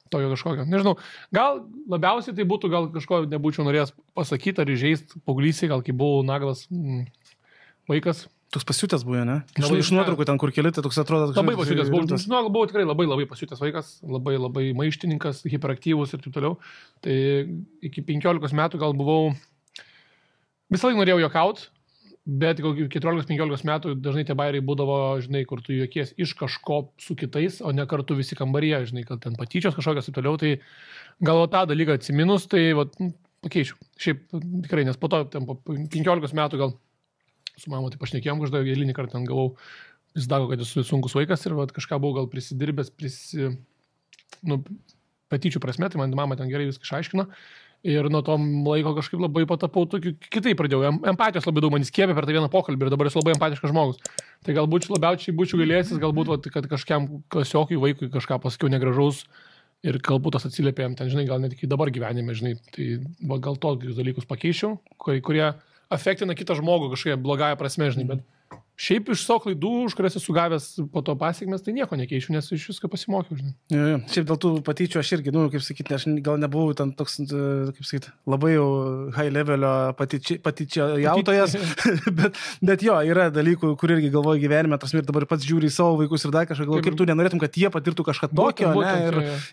tokio kažkokio. Nežinau, gal labiausiai tai būtų, gal kažko nebūčiau norėjęs pasakyti ar įžeisti paauglystėje, gal kai buvau naglas vaikas.
Toks pasiutęs buvo, ne? Iš nuotraukų ten, kur keli, tai toks atrodo...
Labai pasiutęs buvau. Buvau tikrai labai pasiutęs vaikas, labai maištininkas, hiperaktyvus ir taip toliau. Tai iki 15 metų gal buvau... Visą laiką norėjau juokaut, bet 14-15 metų dažnai tie bairiai būdavo, žinai, kur tu juokies iš kažko su kitais, o ne kartu visi kambaryje, žinai, kad ten patyčios kažkokios ir toliau. Tai gal tą dalyką atsiminus, tai pakeičiau. Šiaip tikrai, nes po to, po 15 metų gal su mama tai pašnekėjom, kažkaip eilinį kartą ten gavau, jis dago, kad esu sunkus vaikas ir kažką buvau gal prisidirbęs, patyčių prasme, tai man mama ten gerai viską išaiškino ir nuo to laiko kažkaip labai patapau, kitai pradėjau, empatijos labai daug man įskiepė per tą vieną pokalbį ir dabar esu labai empatiškas žmogus. Tai galbūt labiausiai būčiau galėjęs, galbūt, kad kažkiam klasiokui vaikui kažką pasakiau negražaus ir galbūt tas atsiliepė jam ten, žinai, gal net iki dabar gyvenime, žinai, tai gal tokius dalykus pakeičiau, kurie afektina kitą žmogų kažkokia blogąja prasme, žinai, bet šiaip iš savo klaidų, už kurias esu gavęs po to pasiekmes, tai nieko nekeičiu, nes iš viską pasimokiau, žinai.
Šiaip dėl tų patyčių aš irgi, kaip sakyti, aš gal nebuvau ten toks, kaip sakyti, labai jau high levelio patyčiautojas, bet jo, yra dalykų, kur irgi galvoju gyvenime, tas ir dabar pats žiūri į savo vaikus ir dar kažką, galvoju, kaip tu nenorėtum, kad jie patirtų kažką tokio,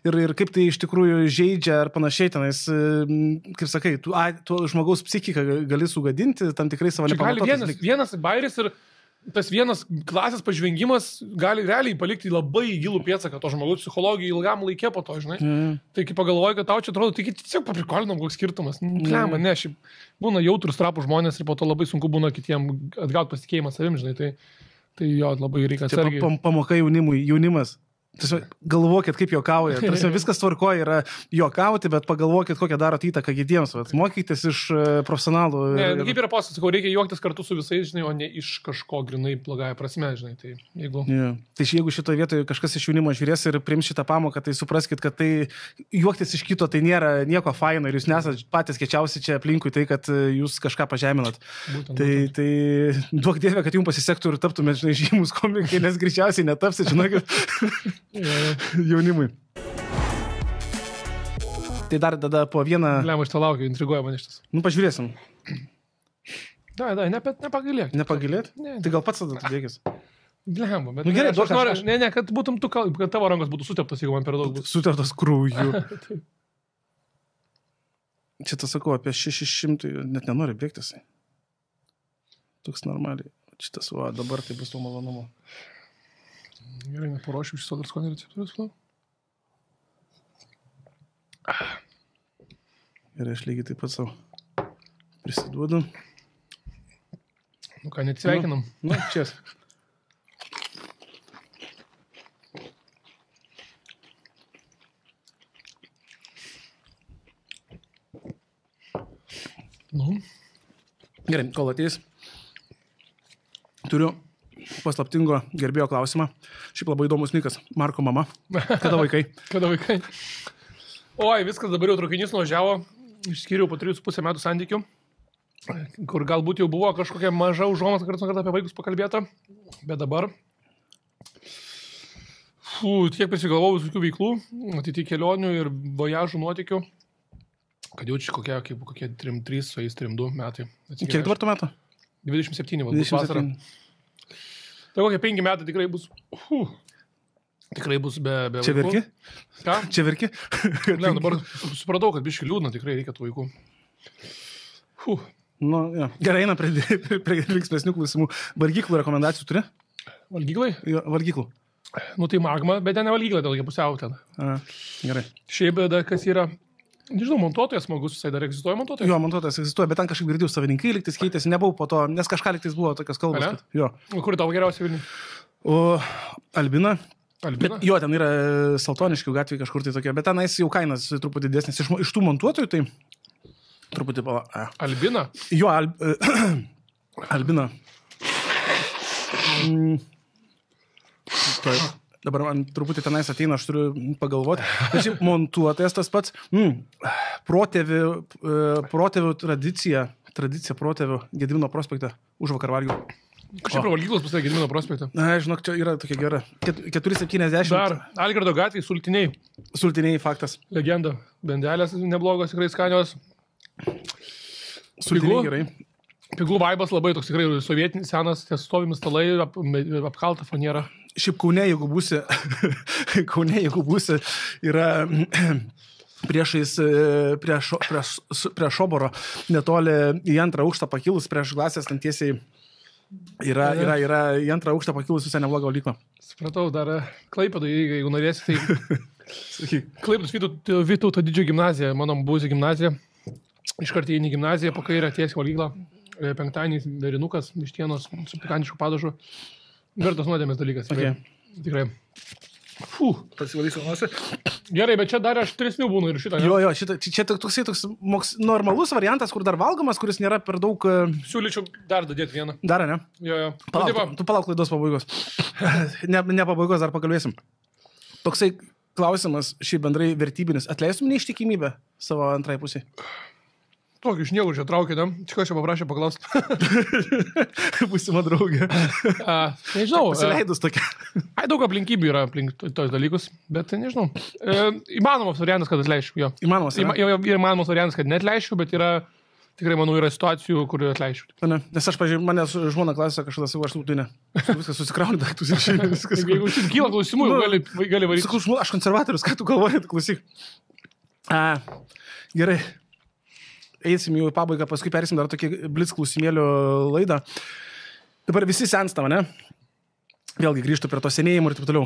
ir kaip tai iš tikrųjų žaidžia ar panašiai tenais, kaip sakai, tu žmogaus psichiką gali sugadinti, tam tikrai savo nepamatotas.
Vienas bairis ir tas vienas klasės pažvengimas gali realiai palikti labai gilų pėdsaką to žmogaus psichologijai ilgam laikė po to, žinai. Tai kai pagalvoju, kad tau čia atrodo, tai tiesiog paprikolinom koks skirtumas. Ne, šiaip būna jautrus trapų žmonės ir po to labai sunku būna kitiem atgauti pasitikėjimą savim, žinai. Tai jo, labai reikia atsargiai.
Pamoka jaunimas. Galvokit, kaip juokauja. Viskas tvarkoja yra juokauti, bet pagalvokit, kokią darot įtaką kitiems. Mokytis iš profesionalų.
Kaip yra postas, reikia juoktis kartu su visais, žinai, o ne iš kažko grinai blogąją prasme, žinai. Tai
jeigu šitoje vietoje kažkas iš jaunimo žiūrės ir priims šitą pamoką, tai supraskit, kad tai juoktis iš kito tai nėra nieko faino ir jūs nesat patys kečiausi čia aplinkui tai, kad jūs kažką pažeminat. Tai duok Dieve, kad jums pasisektų ir taptumėt, žinai, žymus komikai, nes greičiausiai netapsit, žinokit. Jaunimui. Tai dar tada po vieną...
Lema, aš to laukiu, intriguoja man šitas.
Pažiūrėsim.
Nepagailėk.
Nepagailėt? Ne. Tai gal pats tada tu dėkis.
Lema, bet...
Gerai,
aš noriu, kad būtum tu, kad tavo rankos būtų suteptas, jeigu man per daug būtų.
Suteptas krūjų. Čia tas sakau, apie 600, net nenori bėgtis. Toks normaliai. Šitas, dabar tai bus to malonumo.
Gerai, neparuošiu šito dar skonį receptorius.
Ir aš lygiai taip pat savo prisiduodu.
Nu ką, neatsveikinam.
Čias. Gerai, kol ateis. Turiu paslaptingo gerbėjo klausimą. Šiaip labai įdomus nikas. Marko mama. Kada vaikai?
Kada vaikai? Oi, viskas dabar jau traukinys nuvažiavo. Išskyriau po 3,5 metų santykių, kur galbūt jau buvo kažkokia maža užuomazga kartu apie vaikus pakalbėta. Bet dabar tiek prisigalvojau visokių veiklų, ateityje kelionių ir vojažų nuotykių, kad jau čia kokie 3, su jais 3-2 metai.
Kiek dabar tu metų?
27, bus vasara. Tai kokie 5 metai tikrai bus. Tikrai bus be
čia
vaikų.
Verki?
Ką?
Čia verki?
Ne, dabar supratau, kad biškai liūdna, tikrai reikia tų vaikų.
Gerai, eina prie linksmesnių klausimų. Valgyklų rekomendacijų turi?
Valgyklai?
Jo, valgyklų.
Tai magma, bet ne valgyklai, dėl tokia pusiau ten.
Gerai.
Šiaip, kas yra... Nežinau, montuotojas smagus, jisai dar egzistuoja montuotojas?
Jo, montuotojas egzistuoja, bet ten kažkaip girdėjau, savininkai liktais keitėsi, nebuvau po to, nes kažką liktais buvo tokios kalbos. Jo.
Kur tavo geriausia Vilniuje?
Albina.
Albina?
Bet, jo, ten yra Saltoniškių gatvė kažkur tai tokia, bet tenais jau kainas truputį didesnis. Iš tų montuotojų tai truputį
Albina?
Jo, Albina. Dabar man truputį tenais ateina, aš turiu pagalvoti. Tačiau montuotojas tas pats. Protėvių tradicija protėvių Gedimino prospekte už vakar valgių.
Kažkaip valgyklos pasakė Gedimino prospekte.
Na, žinok, čia yra tokia gera. 4,70.
Dar Algirdo gatvėje sultiniai.
Sultiniai, faktas.
Legenda. Bendelės neblogos, tikrai skanios.
Sultiniai gerai.
Pigų vaibas labai toks tikrai sovietinis, senas, ties stovimi stalai, apkalta faniera.
Šiaip Kaune, jeigu būsi, yra priešais, prie Šoboro, netoli į 2 aukštą pakilus, prieš Glasės ten tiesiai yra į 2 aukštą pakilus visai neblogą valyklą.
Supratau, dar Klaipėdai, jeigu norėsi, tai Klaipėdos Vytauto didžiojo gimnazija, mano buvusi gimnazija, iškart įeini gimnaziją, po kairę tiesiai valyklą. Penktadienį derinukas, vištienos su pikantišku padažu. Vertas nuodėmės dalykas. Tikrai.
Pasivalysiu nosį.
Gerai, bet čia dar aš 3 būnu ir šitą.
Jo, čia toks normalus variantas, kur dar valgomas, kuris nėra per daug...
Siūlyčiau dar dadėti vieną.
Dar, ne?
Jo.
Tu palauk laidos pabaigos. Ne pabaigos, dar pakalbėsim. Toksai klausimas, šiaip bendrai vertybinis. Atleistum neištikimybę savo antrai pusiai?
Tokį iš niekur čia traukė, ne? Čia čia paprašė paklausti.
Būsima draugė.
Nežinau.
Pasileidus tokia.
Daug aplinkybių yra aplink tos dalykus, bet nežinau. Įmanomas variantas, kad atleišiu, jo.
Įmanomas, ne?
Įmanomas variantas, kad neatleišiu, bet yra, tikrai manau, yra situacijų, kur atleišiu.
Ne, nes aš, pažiūrėjau, manęs žmona klasė kažkada savo, aš tai ne. Viskas susikrauni daiktus ir šiandien viskas.
Jeigu kyla klausimų, gali varyti.
Sakau, aš konservatorius, ką tu galvoji, klausyk. Gerai. Eisim jau į pabaigą, paskui perėsim dar tokį blitz klausimėlių laidą. Dabar visi senstama, ne? Vėlgi grįžtu prie to senėjimo ir taip toliau.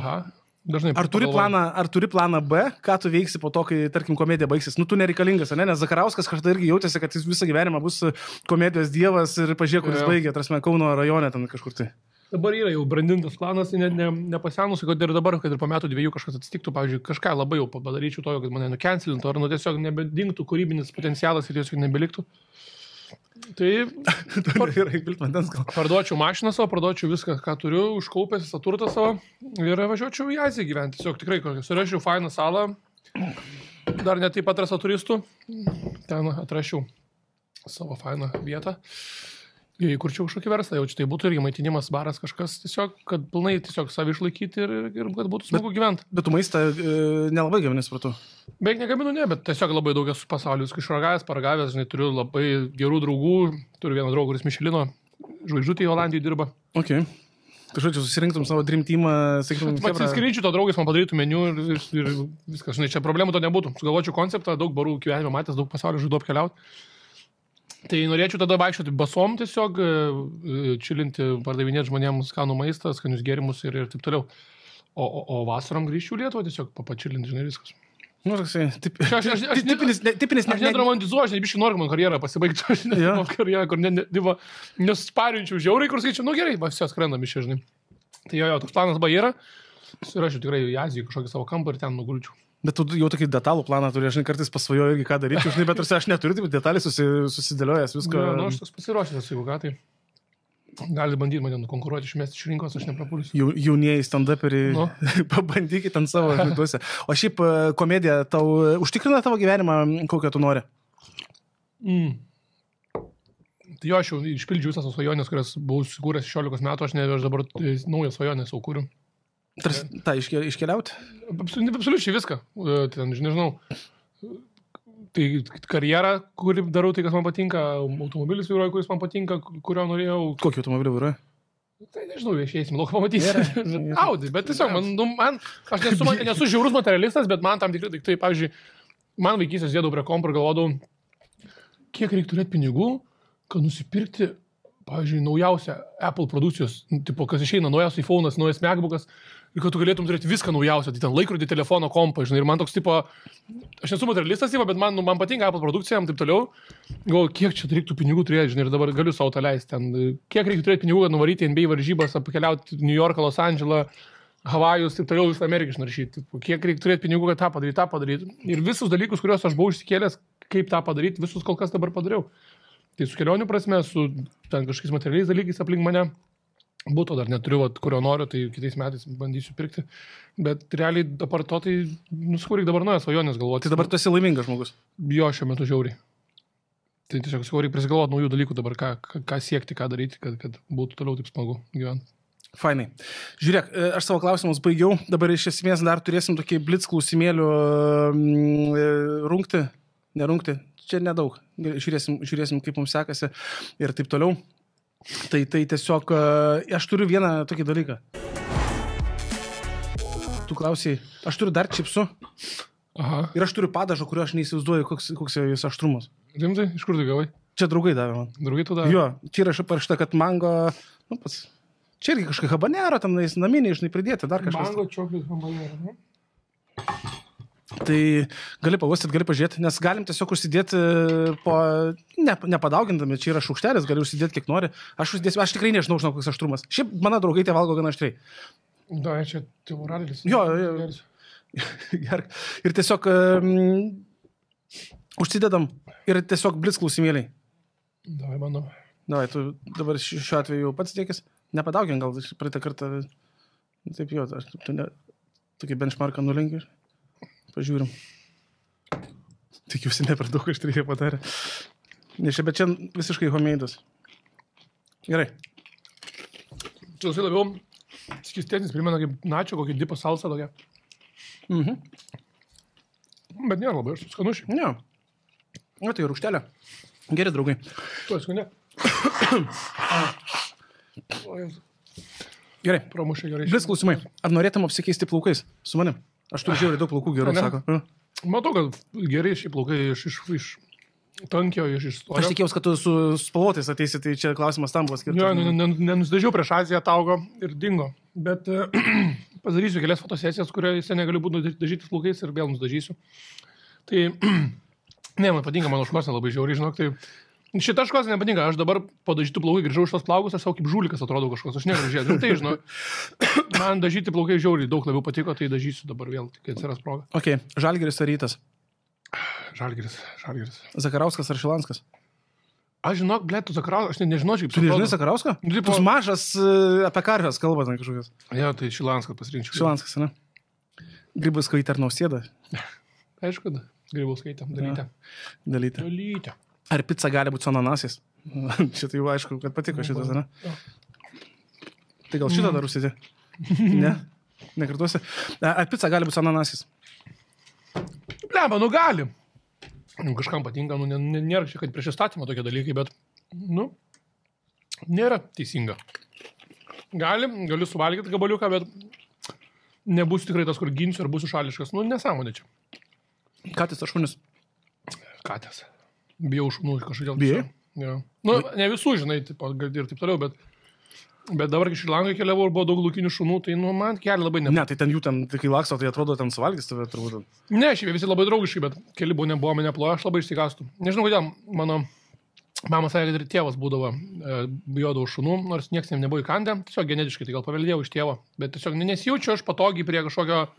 Dažnai
ar turi planą B, ką tu veiksi po to, kai, tarkim, komedija baigsis? Tu nereikalingas, ne? Nes Zakarauskas kažkada irgi jautėsi, kad jis visą gyvenimą bus komedijos dievas ir pažiūrėk, kuris baigė, tarsi Kauno rajone ten kažkur tai.
Dabar yra jau brandintas planas, nepasenus, kad ir dabar, kad ir po metų dviejų kažkas atsitiktų, pavyzdžiui, kažką labai jau padaryčiau to, kad mane nukencelintų, ar tiesiog nebedingtų kūrybinis potencialas ir tiesiog nebeliktų. Tai parduočiau mašiną savo, parduočiau viską, ką turiu, užkaupęs visą turtą savo ir važiuočiau į Aziją gyventi. Tiesiog tikrai surašiau fainą salą, dar net taip atrasą turistų, ten atrašiau savo fainą vietą. Jei kurčiau kažkokį verslą, jau čia tai būtų irgi maitinimas, baras kažkas, tiesiog, kad pilnai tiesiog savi išlaikyti ir kad būtų smagu gyventi.
Bet tu maistą nelabai gamini, supratau.
Beveik negaminu, ne, bet tiesiog labai daug esu pasauliu viską išragavęs, paragavęs, žinai, turiu labai gerų draugų, turiu vieną draugą, kuris Michelino žvaigždutėje Olandijoje dirba.
Ok. Tai žodžiu, susirinktum savo dream teamą, sakytum,
atsiskaičiu to draugais, man padarytų meniu ir viskas, žinai, čia problemų to nebūtų. Sugalvočiau konceptą, daug barų gyvenime matęs, daug pasaulio žaidu apkeliauti. Tai norėčiau tada vaikščioti basom tiesiog, čilinti, pardavinėti žmonėms skanų maistą, skanius gėrimus ir taip toliau. O vasarom grįžčiau Lietuvą tiesiog papačilinti, žinai, viskas.
Nu, toksai,
tipinis. Aš nedromantizuoju, aš nebiškai noriu man karjerą pasibaigti, aš nežinau karjerą, kur nesparinčiau žiaurai, kur skaičiau, nu gerai, va, viskas skrendam iš čia, žinai. Tai jo, toks planas buvo yra, surašiau tikrai į Aziją kažkokį savo kampą ir ten nugulčiau.
Bet tu jau tokį detalų planą turi, aš kartais pasvajoju irgi, ką daryti, žinai, bet tarsi aš neturiu, taip detaliai susidėliojęs viską.
Nu, aš toks pasiruošęs, jeigu ką, tai gali bandyti mane nukonkuruoti, išmesti iš rinkos, aš neprapulsiu.
Jaunieji stand-uperiai, pabandykit ant savo žinutose. O šiaip komedija tau užtikrina tavo gyvenimą, kokią tu nori?
Tai jo, aš jau išpildžiu visas svajonės, kurias buvau sukūręs 16 metų, aš dabar naują svajonę savo kūriu.
Ta iškeliauti?
Absoliučiai viską. Ten, nežinau. Tai karjera, kurį darau, tai kas man patinka, automobilis vairuoju, kuris man patinka, kurio norėjau.
Kokį automobilį vairuoju?
Tai nežinau, viešėsim, lauk pamatysim. Audi, bet tiesiog, aš nesu žiaurus materialistas, bet man tam tikrai, tai pavyzdžiui, man vaikystės sėdau prie kompo ir galvodavau, kiek reikia turėti pinigų, kad nusipirkti, pavyzdžiui, naujausią Apple produkcijos, tipo, kas išeina, naujas iPhone'as, naujas MacBook'as, ir kad tu galėtum turėti viską naujausią, tai ten laikrodį, telefono, kompą, žinai, ir man toks, tipo, aš nesu materialistas, bet man patinka Apple produkcija, taip toliau, galvoju, kiek čia reiktų pinigų turėti, žinai, ir dabar galiu savo tą leisti, ten, kiek reikia turėti pinigų, kad nuvaryti NBA varžybas, apkeliauti New Yorką, Los Andželą, Havajus, taip toliau, visą Ameriką išnaršyti, kiek reikia turėti pinigų, kad tą padaryti, ir visus dalykus, kuriuos aš buvau išsikėlęs, kaip tą padaryti, visus kol kas dabar padariau. Tai su kelionių prasme, su ten kažkokiais materialiais dalykais aplink mane, būtų dar neturiu, kurio noriu, tai kitais metais bandysiu pirkti, bet realiai dabar to, tai nuskūrik dabar nuojas svajonės galvoti.
Tai dabar tu esi laimingas žmogus?
Jo, šiuo metu žiauriai. Tai tiesiog skūrik prisigalvoti naujų dalykų dabar, ką siekti, ką daryti, kad būtų toliau taip smagu gyventi.
Fainai. Žiūrėk, aš savo klausimus baigiau, dabar iš esmės dar turėsim tokį blitz klausimėlių rungti, nerungti. Čia nedaug. Žiūrėsim, kaip mums sekasi ir taip toliau. Tai tiesiog, aš turiu vieną tokį dalyką. Tu klausiai, aš turiu dar čipsų.
Aha.
Ir aš turiu padažą, kurio aš neįsivaizduoju, koks jis aštrumas.
Rimtai, iš kur tu gavai?
Čia draugai davė man.
Draugai tu davė?
Jo, čia yra parašyta, kad mango, pats. Čia irgi kažką habanero, tam naminiai, žinai, pridėti, dar kažkas.
Mango, čoklis, habanero, ne?
Tai gali pavostyti, gali pažiūrėti, nes galim tiesiog užsidėti nepadaugindami, čia yra šaukštelis, gali užsidėti kiek nori. Aš tikrai nežinau, koks aštrumas. Šiaip mano draugai tie valgo gana aštriai.
Da, čia tėvų radelis.
Jo. Ir tiesiog užsidedam ir tiesiog blitz klausimėliai.
Davai, mano.
Davai, tu dabar šiuo atveju pats tiekis. Nepadaugin, gal praeitą kartą. Taip jo, tokį benchmarką nulenkiu. Pažiūrim. Tikiuosi, ne per daug aštriai padarė. Bet čia visiškai homemaidas. Gerai.
Čia labiau skistesnis, primena kaip načio, kokį dipą salsą tokia.
Mhm.
Bet nėra labai, aš skanušiai.
Ne. O tai rūgštelė. Geri draugai.
Tu esi skanė.
Gerai.
Pramušė gerai.
Blitz klausimai. Ar norėtum apsikeisti plaukais su manim? Aš turiu žiauriai daug plaukų gerų, sako.
Matau, kad gerai šį plaukai iš tankio, iš istorijos.
Aš tikėjausi, kad tu su spalvotais ateisi, tai čia klausimas tam buvo skirtas.
Jo, nenusidažiau prieš Aziją, augo ir dingo. Bet padarysiu kelias fotosesijas, kuriuose negaliu būti dažytis plaukais ir vėl nusidažysiu. Tai, ne, man patinka, mano šuosnė labai žiauriai, žinok, tai Šitą škos nepatinka, aš dabar padažyti plaukai, grįžau iš tos plaukus, aš savo kaip žulikas atrodau kažkoks, aš negražiai. Tai, žinau, man dažyti plaukai žiauriai daug labiau patiko, tai dažysiu dabar vėl, kai atsiras proga.
Ok, Žalgiris ar Rytas?
Žalgiris.
Zakarauskas ar Šilanskas?
Aš žinok, tu Zakarauskas, aš nežinočiau, kaip
tu nežinai Zakarauską?
Tu
mažas apie karves kalbas kažkokias.
Ja, tai Šilanskas pasirinkčiau.
Šilanskas, ne? Grybauskaitė ar Nausėda?
Aišku, Grybauskaitė, dalytė.
Ar pica gali būti su ananasais? Šitą jau aišku, kad patiko šitas, ne? Tai gal šitą dar užsėdė? Ne? Nekartuosi. Ar pica gali būti su ananasais?
Bleba, gali. Kažkam patinka, nėra čia, kad prieš įstatymą tokie dalykai, bet, nėra teisinga. Galiu suvalgyti gabaliuką, bet nebus tikrai tas, kur ginsiu ar būsiu šališkas. Nesąmonė čia.
Katės ar šunis?
Katės. Bijau šunų kažkodėl.
Bijai?
Ja. Ne visų, žinai, ir taip toliau, bet dabar, kai Šrilankai keliavau ir buvo daug laukinių šunų, tai, man kelia labai
Ne, tai ten jų ten, kai laksto, tai atrodo, ten suvalgys tave, turbūt.
Ne, šiaip visi labai draugiškai, bet keli buvo mane ploja, aš labai išsikastų. Nežinau, kodėl, mano mama sakė, kad ir tėvas būdavo, bijodavo šunų, nors niekas nebuvo įkandę, tiesiog genetiškai, tai gal paveldėjau iš tėvo, bet tiesiog nesijaučiu aš patogiai prie kažkokio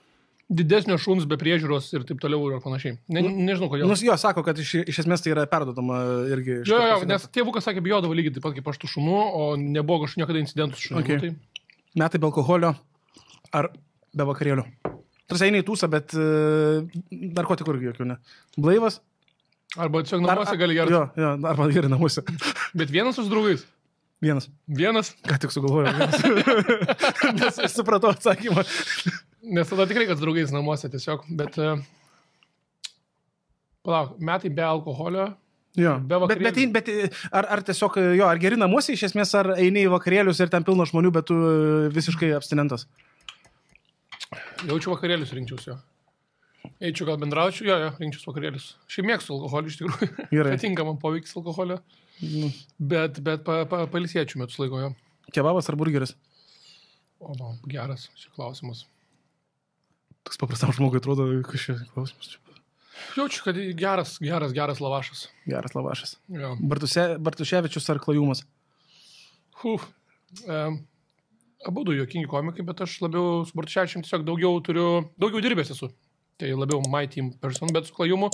didesnio šuns be priežiūros ir taip toliau ir panašiai. Nežinau, kodėl.
Jo, sako, kad iš esmės tai yra perdodama irgi.
Jo, nes tėvukas sakė, bijodavo lygiai taip pat kaip aš tų šunų, o nebuvo kažkokių niekada incidentų su šunų.
Okay. Tai... Metai be alkoholio ar be vakarėlių? Tarsi eina į tūsą, bet narkotikų irgi jokių, ne? Blaivas?
Arba tiesiog namuose gali gerti.
Jo, arba gerai namuose.
Bet vienas su draugais?
Vienas? Ką tik sugalvojau. Nes aš supratau atsakymą.
Nes tada tikrai, kad draugais namuose tiesiog, bet palauk, metai be alkoholio,
jo.
Be vakarėlių.
Bet ar tiesiog, jo, ar geri namuose iš esmės, ar eini į vakarėlius ir ten pilna žmonių, bet tu visiškai abstinentas?
Jaučiu vakarėlius rinkčiausi, jo. Eičiau gal bendraučiau, jo, rinkčiausi vakarėlius. Šiaip mėgstu alkoholį iš tikrųjų.
Gerai.
Patinka man poveikis alkoholio, bet palisiečių metus laiko, jo.
Kebabas ar burgeris?
O, geras, šis klausimas.
Toks paprastam žmogui atrodo, kas šis klausimas.
Jaučiu, kad geras lavašas.
Geras lavašas.
Ja.
Bartuševičius ar Klajumas?
Abudu juokingi komikai, bet aš labiau su Bartuševičium tiesiog daugiau dirbęs esu. Tai labiau my team person, bet su Klajumu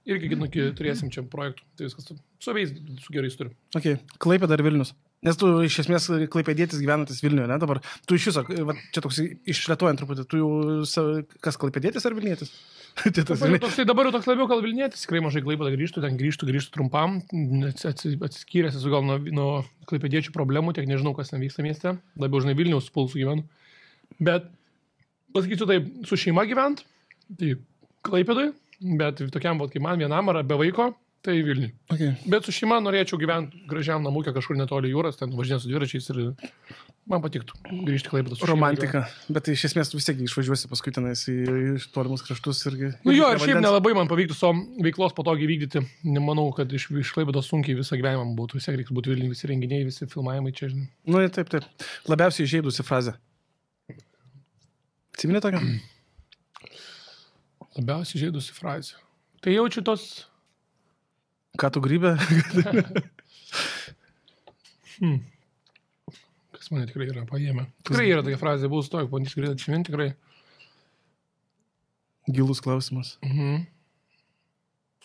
irgi turėsim čia projektų. Tai viskas su abiejais, su gerais turim.
Ok, Klaipėda ar Vilnius? Nes tu iš esmės klaipėdietis gyvenantis Vilniuje, ne dabar? Tu iš viso, čia toks išlietuojant truputį, tu jau kas klaipėdietis ar Vilnietis?
Dabar jau toks labiau gal Vilnietis, tikrai mažai Klaipėdą grįžtų trumpam, atsiskyręs esu gal nuo klaipėdiečių problemų, tiek nežinau, kas ten vyksta mieste, labiau žinai Vilniaus pulsų gyvenu. Bet pasakysiu taip, su šeima gyvent, tai Klaipėdai, bet tokiam, kaip man vienam ar be vaiko, tai Vilniui.
Okay.
Bet su šeima norėčiau gyventi gražiam namukė kažkur netoli jūros, ten važinėsiu dviračiais ir man patiktų grįžti Klaipėdą su šeima.
Romantika. Bet iš esmės tu vis tiek išvažiuosi paskui tenais į tolimus kraštus irgi.
Jo, ir šiaip nelabai man pavyktų savo veiklos patogiai vykdyti. Nemanau, kad iš Klaipėdos sunkiai visą gyvenimą būtų. Vis tiek reiks būti Vilniui, visi renginiai, visi filmavimai čia, žinai.
Nu, taip. Labiausiai įžeidusi frazė. Atsimeni tokią?
Labiausiai įžeidusi frazė. Tai jaučiu tos...
Ką tu grybė?
Kas mane tikrai yra paėmę. Tikrai yra tokia frazė, buvau stojau, bandys greitai atšiminti, tikrai.
Gilus klausimas.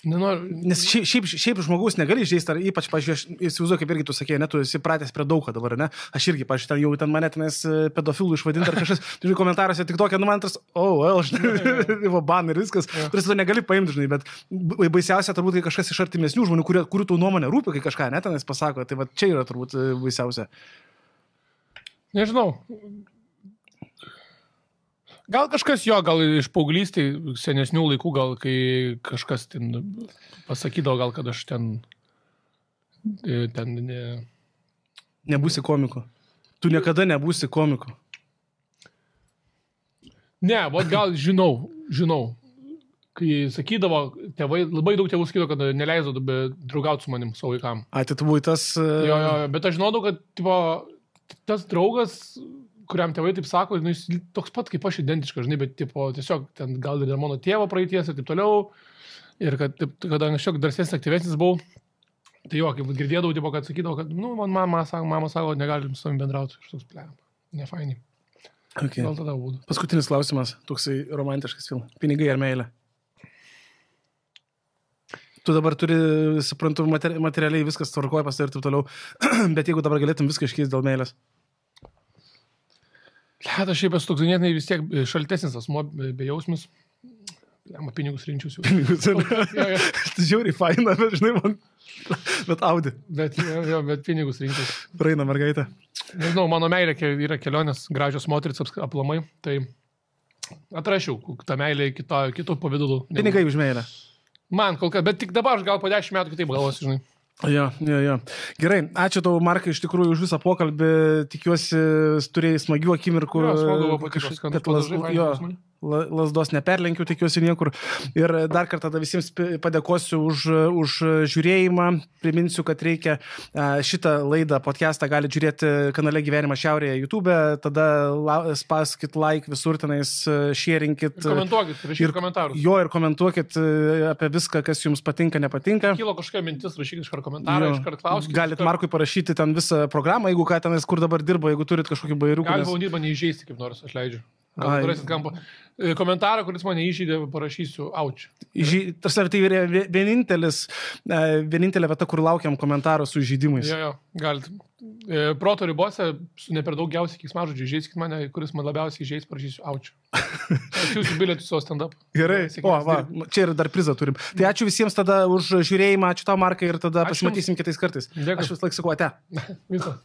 Nes
šiaip žmogus negali išžeisti, ar ypač, pažiūrėjau, įsivaizduoju, kaip irgi tu sakėjai, tu esi pratęs prie daug dabar, ne? Aš irgi, pažiūrėjau, jau ten mane tenais pedofilų išvadinti ar kažkas, tu žinai, komentaruose tik tokia, man tas, žinai, ban ir viskas, tu negali paimti, žinai, bet baisiausia turbūt, kai kažkas iš artimesnių žmonių, kurių tau nuomonė rūpi, kai kažką, ne, tenais pasako, tai va čia yra turbūt baisiausia.
Nežinau. Gal kažkas gal iš paauglystėj senesnių laikų, gal kai kažkas ten pasakydavo, gal kad aš ten
Nebūsi komiku. Tu niekada nebūsi komiku.
Ne, gal žinau. Kai sakydavo, tėvai, labai daug tėvų sakydavo, kad neleido draugauti su manim, savo vaikam.
Tai tu buvai tas...
Jo, bet aš žinodavau, kad tas draugas... kuriam tėvai taip sako, jis toks pat kaip aš identiškas, žinai, bet tiesiog ten gal ir mano tėvo praeities ir taip toliau. Ir kad anksčiau drąsesnis, aktyvesnis buvau. Tai jo, kaip girdėdavau, tipo, kad sakydavo, kad, nu, man mama sako, negalim su savimi bendrauti. Ir toks, blem, nefainiai.
Okay.
Gal tada būtų.
Paskutinis klausimas, toksai romantiškas filmas. Pinigai ar meilė? Tu dabar turi, suprantu, materialiai viskas tvarkoja pas tai ir taip toliau, bet jeigu dabar galėtum viską iškeisti dėl meilės.
Aš šiaip esu toks ganėtinai vis tiek šaltesnis asmuo, bejausmis. Pinigus rinčiausi.
Pinigus, žiauriai faina, bet žinai, man... Bet Audi.
Bet pinigus rinčiausi.
Praeina mergaitė.
Nežinau, mano meilė yra kelionės, gražios moteris aplamai, tai atrašiau tą meilę kito pavidalų.
Pinigai už meilę.
Man kol kas, bet tik dabar aš gal po 10 metų kitaip galvosiu, žinai.
Jo. Gerai, ačiū tau, Markai, iš tikrųjų už visą pokalbį. Tikiuosi, turėjai smagių akimirkų.
Jo, smagu buvo patikros,
lasdos neperlenkiu, tikiuosi niekur. Ir dar kartą visiems padėkosiu už žiūrėjimą. Priminsiu, kad reikia šitą laidą, podcastą gali žiūrėti kanale Gyvenimas Šiaurėje YouTube. Tada spaskit like visur tenais, sharingkit.
Komentuokit, rašykit komentarus.
Jo, ir komentuokit apie viską, kas jums patinka, nepatinka.
Kilo kažkokia mintis, rašykit iškart komentarą, iškart klauskit.
Galit Markui parašyti ten visą programą, jeigu ką tenais, kur dabar dirba, jeigu turit kažkokį bairiukų.
Galima bandyti mane įžeisti, kaip nors aš leidžiu. Gal turėsit kampą. Komentarą, kuris mane įžeidė, parašysiu aučiu.
Tai yra vienintelė vieta, kur laukiam komentarų su įžeidimais.
Jo, galit. Proto ribose, su ne per daugiausiai keiksmažodžių, įžeiskit mane, kuris man labiausiai įžeis, parašysiu aučiu. Atsiųsiu bilietus savo stand-up.
Gerai, čia ir dar prizą turim. Tai ačiū visiems tada už žiūrėjimą, ačiū tau, Markai, ir tada pasimatysim kitais kartais.
Dėkui.
Aš vis laik sakau, ate.
Viso.